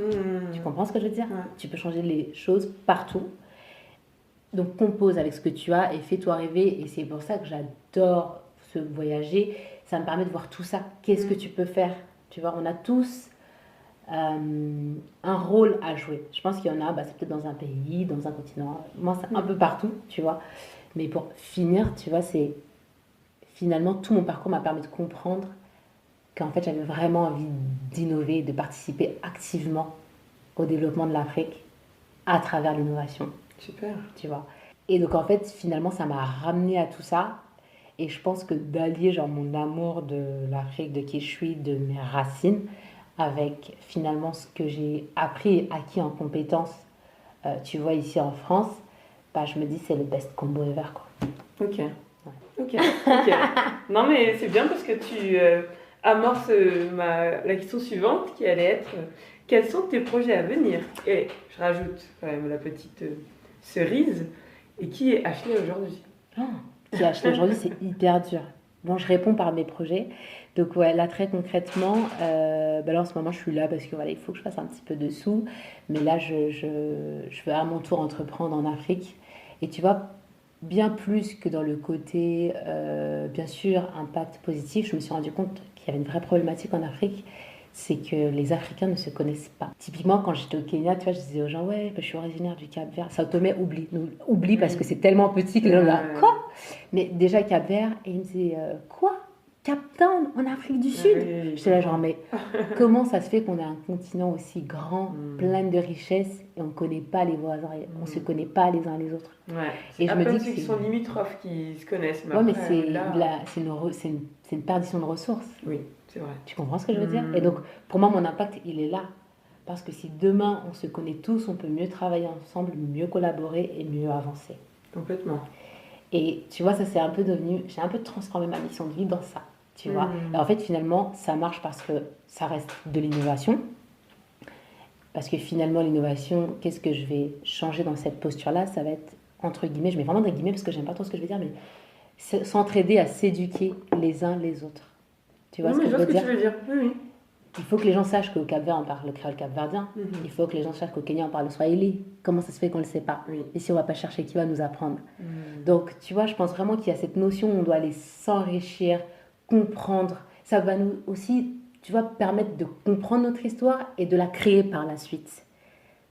S2: Tu comprends ce que je veux dire? Tu peux changer les choses partout. Donc, compose avec ce que tu as et fais-toi rêver. Et c'est pour ça que j'adore voyager. Ça me permet de voir tout ça. Qu'est-ce que tu peux faire? Tu vois, on a tous un rôle à jouer. Je pense qu'il y en a, c'est peut-être dans un pays, dans un continent. Moi, c'est un peu partout, tu vois. Mais pour finir, tu vois, c'est... Finalement, tout mon parcours m'a permis de comprendre qu'en fait, j'avais vraiment envie d'innover, de participer activement au développement de l'Afrique à travers l'innovation.
S1: Super.
S2: Tu vois. Et donc, en fait, finalement, ça m'a ramené à tout ça. Et je pense que d'allier genre mon amour de l'Afrique, de qui je suis, de mes racines, avec finalement ce que j'ai appris et acquis en compétences, tu vois, ici en France, je me dis c'est le best combo ever, quoi.
S1: Ok. Non, mais c'est bien parce que tu... amorce la question suivante qui allait être quels sont tes projets à venir? Et je rajoute quand même la petite cerise. Et qui est Ashley aujourd'hui?
S2: Qui est Ashley aujourd'hui, c'est hyper dur. Bon, je réponds par mes projets. Donc là très concrètement, là en ce moment je suis là parce que voilà, il faut que je fasse un petit peu de sous. Mais là je veux à mon tour entreprendre en Afrique. Et tu vois, bien plus que dans le côté, bien sûr, impact positif, je me suis rendu compte qu'il y avait une vraie problématique en Afrique, c'est que les Africains ne se connaissent pas. Typiquement, quand j'étais au Kenya, tu vois, je disais aux gens, ouais, je suis originaire du Cap-Vert. Sao Tomé, oublie parce que c'est tellement petit que les gens disent, quoi? Mais déjà Cap-Vert, et ils me disaient, quoi? Cape Town, en Afrique du Sud. J'étais là genre, mais comment ça se fait qu'on a un continent aussi grand, plein de richesses, et on ne connaît pas les voisins, on ne se connaît pas les uns les autres.
S1: Et je me dis que ceux qui sont limitrophes qui se connaissent.
S2: Mais c'est une perdition de ressources.
S1: Oui, c'est vrai.
S2: Tu comprends ce que je veux dire? Et donc, pour moi, mon impact, il est là. Parce que si demain, on se connaît tous, on peut mieux travailler ensemble, mieux collaborer et mieux avancer.
S1: Complètement.
S2: Et tu vois, ça c'est un peu devenu... J'ai un peu transformé ma mission de vie dans ça. Tu vois. Et en fait, finalement, ça marche parce que ça reste de l'innovation. Parce que finalement, l'innovation, qu'est-ce que je vais changer dans cette posture-là? Ça va être, entre guillemets, je mets vraiment des guillemets parce que j'aime pas trop ce que je vais dire, mais s'entraider à s'éduquer les uns les autres. Tu vois ce que je veux dire?
S1: Tu veux dire. Oui.
S2: Il faut que les gens sachent qu'au Cap-Vert, on parle le créole capverdien. Il faut que les gens sachent qu'au Kenya, on parle le swahili. Comment ça se fait qu'on ne le sait pas? Et si on ne va pas chercher, qui va nous apprendre? Donc, tu vois, je pense vraiment qu'il y a cette notion où on doit aller s'enrichir, comprendre. Ça va nous aussi, tu vois, permettre de comprendre notre histoire et de la créer par la suite.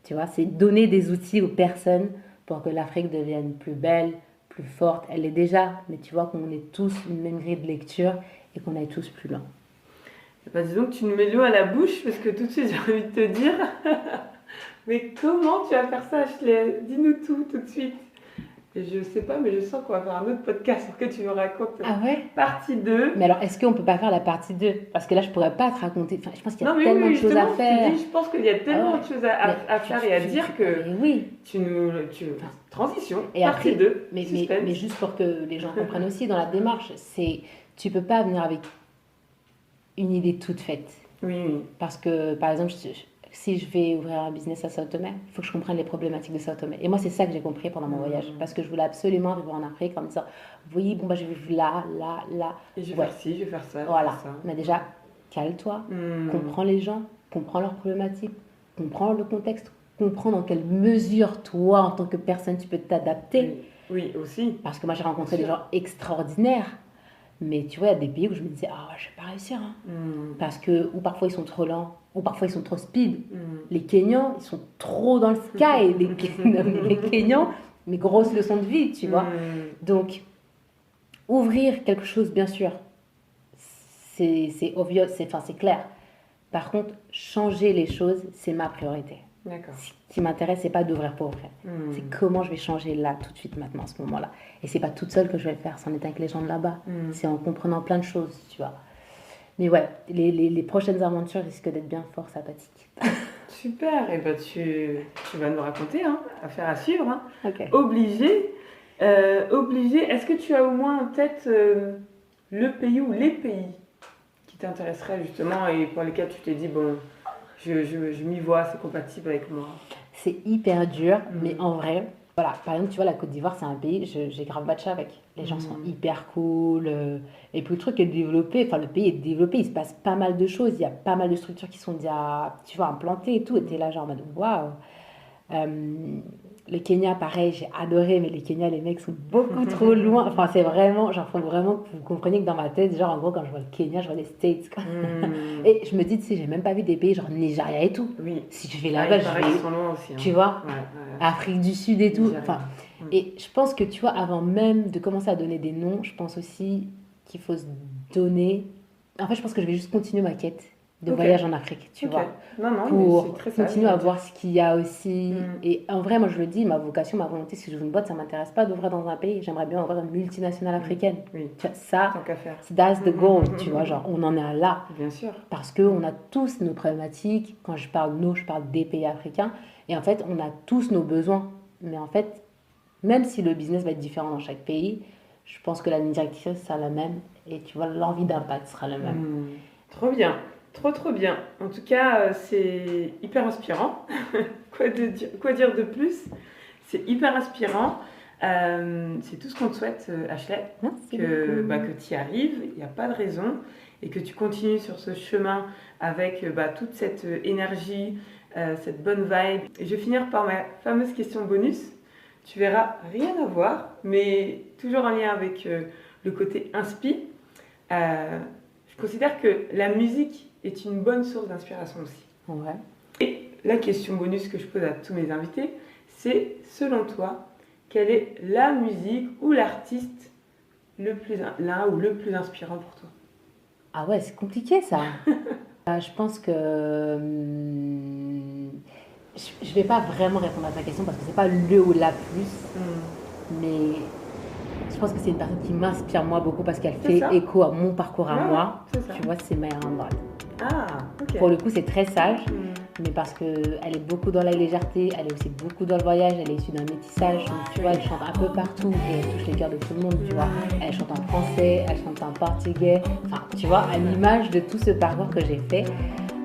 S2: Tu vois, c'est donner des outils aux personnes pour que l'Afrique devienne plus belle, plus forte. Elle est déjà, mais tu vois qu'on ait tous une même grille de lecture et qu'on aille tous plus loin.
S1: Bah, disons que tu nous mets l'eau à la bouche parce que tout de suite j'ai envie de te dire mais comment tu vas faire ça, Ashley? Dis-nous tout de suite. Et je sais pas, mais je sens qu'on va faire un autre podcast pour que tu nous racontes partie 2.
S2: Mais alors, est-ce qu'on peut pas faire la partie 2? Parce que là, je pourrais pas te raconter. Enfin, je pense qu'il y a tellement de choses à faire.
S1: Je pense qu'il y a tellement de choses à faire et à dire que transition,
S2: et
S1: partie
S2: après,
S1: 2.
S2: Mais juste pour que les gens comprennent aussi dans la démarche, tu peux pas venir avec une idée toute faite.
S1: Oui.
S2: Parce que, par exemple, si je vais ouvrir un business à Sao Tomé, il faut que je comprenne les problématiques de Sao Tomé. Et moi, c'est ça que j'ai compris pendant mon voyage. Parce que je voulais absolument arriver en Afrique en me disant, oui, bon, bah, je vais vivre là.
S1: Et je vais faire ci, je vais faire ça.
S2: Voilà.
S1: Faire ça.
S2: Mais déjà, cale-toi, comprends les gens, comprends leurs problématiques, comprends le contexte, comprends dans quelle mesure, toi, en tant que personne, tu peux t'adapter.
S1: Oui, aussi.
S2: Parce que moi, j'ai rencontré des gens extraordinaires. Mais tu vois, il y a des pays où je me disais, je vais pas réussir. Parce que, ou parfois ils sont trop lents, ou parfois ils sont trop speed. Les Kenyans, ils sont trop dans le sky. Les Kenyans, mais grosse leçon de vie, tu vois. Donc, ouvrir quelque chose, bien sûr, c'est obvious, c'est clair. Par contre, changer les choses, c'est ma priorité.
S1: D'accord.
S2: Ce qui m'intéresse, c'est pas d'ouvrir pour ouvrir. C'est comment je vais changer là, tout de suite, maintenant, à ce moment-là. Et c'est pas toute seule que je vais le faire, c'en est avec les gens de là-bas. C'est en comprenant plein de choses, tu vois. Mais ouais, les prochaines aventures risquent d'être bien fort sympathiques.
S1: Super, et ben tu vas nous raconter, affaire à suivre.
S2: Okay.
S1: Obligé. Est-ce que tu as au moins en tête le pays ou les pays qui t'intéresseraient justement et pour lesquels tu t'es dit, bon, je m'y vois, c'est compatible avec moi?
S2: C'est hyper dur, mais en vrai, voilà, par exemple, tu vois, la Côte d'Ivoire, c'est un pays, j'ai grave matché avec. Les gens sont hyper cool, et puis le truc est développé, le pays est développé, il se passe pas mal de choses, il y a pas mal de structures qui sont déjà, tu vois, implantées et tout, et t'es là genre en mode, waouh. Le Kenya, pareil, j'ai adoré, mais les Kenya, les mecs sont beaucoup trop loin. Enfin, c'est vraiment, genre, faut vraiment que vous compreniez que dans ma tête, genre, en gros, quand je vois le Kenya, je vois les States, quoi. Et je me dis, tu sais, j'ai même pas vu des pays genre Nigeria et tout.
S1: Oui.
S2: Si je vais là-bas, je vais.
S1: Ils sont loin aussi,
S2: tu vois, Afrique du Sud et tout.
S1: Enfin,
S2: et je pense que, tu vois, avant même de commencer à donner des noms, je pense aussi qu'il faut se donner. En fait, je pense que je vais juste continuer ma quête de voyage en Afrique, tu vois, pour continuer à voir ce qu'il y a aussi. Et en vrai, moi je le dis, ma vocation, ma volonté, si j'ouvre une boîte, ça m'intéresse pas d'ouvrir dans un pays, j'aimerais bien ouvrir une multinationale africaine.
S1: Oui.
S2: Tu vois, ça,
S1: tant qu'à faire.
S2: That's the goal, tu vois, genre on en est là.
S1: Bien sûr.
S2: Parce qu'on a tous nos problématiques, quand je parle nous, je parle des pays africains, et en fait, on a tous nos besoins. Mais en fait, même si le business va être différent dans chaque pays, je pense que la ligne directrice sera la même, et tu vois, l'envie d'impact sera la même.
S1: Trop bien. Trop bien. En tout cas, c'est hyper inspirant. Quoi dire de plus? C'est hyper inspirant. C'est tout ce qu'on te souhaite, Ashley. Que tu y arrives, il n'y a pas de raison. Et que tu continues sur ce chemin avec toute cette énergie, cette bonne vibe. Et je vais finir par ma fameuse question bonus. Tu verras, rien à voir, mais toujours en lien avec le côté inspi. Je considère que la musique est une bonne source d'inspiration aussi.
S2: Ouais.
S1: Et la question bonus que je pose à tous mes invités, c'est, selon toi, quelle est la musique ou l'artiste l'un ou le plus inspirant pour toi?
S2: Ah ouais, c'est compliqué ça. Je pense que je vais pas vraiment répondre à ta question parce que c'est pas le ou la plus, mais je pense que c'est une personne qui m'inspire moi beaucoup parce qu'elle fait écho à mon parcours à moi. Tu vois, c'est Maya Andrade.
S1: Ah, ok.
S2: Pour le coup, c'est très sage, mais parce qu'elle est beaucoup dans la légèreté, elle est aussi beaucoup dans le voyage, elle est issue d'un métissage, donc tu vois, elle chante un peu partout et elle touche les cœurs de tout le monde, tu vois. Elle chante en français, elle chante en portugais, enfin, tu vois, à l'image de tout ce parcours que j'ai fait.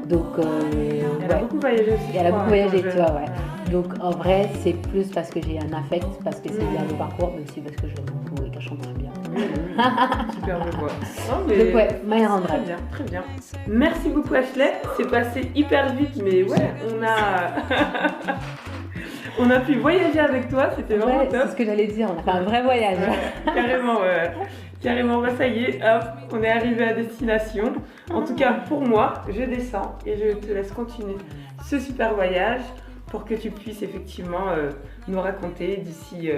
S2: Donc,
S1: elle a beaucoup voyagé aussi.
S2: Elle a beaucoup voyagé, tu vois, ouais. Donc, en vrai, c'est plus parce que j'ai un affect, parce que c'est bien le parcours, mais aussi parce que je l'aime beaucoup et qu'elle chante très bien.
S1: Super de voix.
S2: Donc, ouais, Maya Andrade.
S1: Très bien, très bien. Merci beaucoup, Ashley. C'est passé hyper vite, mais ouais, on a pu voyager avec toi, c'était vraiment top.
S2: C'est ce que j'allais dire, on a fait un vrai voyage.
S1: Carrément, ouais. Carrément, ça y est, hop, on est arrivé à destination. En tout cas, pour moi, je descends et je te laisse continuer ce super voyage pour que tu puisses effectivement nous raconter d'ici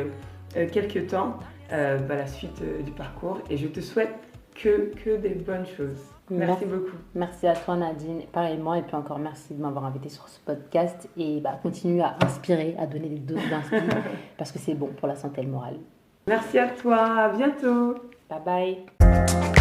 S1: quelques temps la suite du parcours. Et je te souhaite que des bonnes choses. Merci beaucoup.
S2: Merci à toi, Nadine, pareillement. Et puis encore merci de m'avoir invité sur ce podcast. Et continue à inspirer, à donner des doses d'inspiration parce que c'est bon pour la santé et le moral.
S1: Merci à toi, à bientôt.
S2: Bye bye.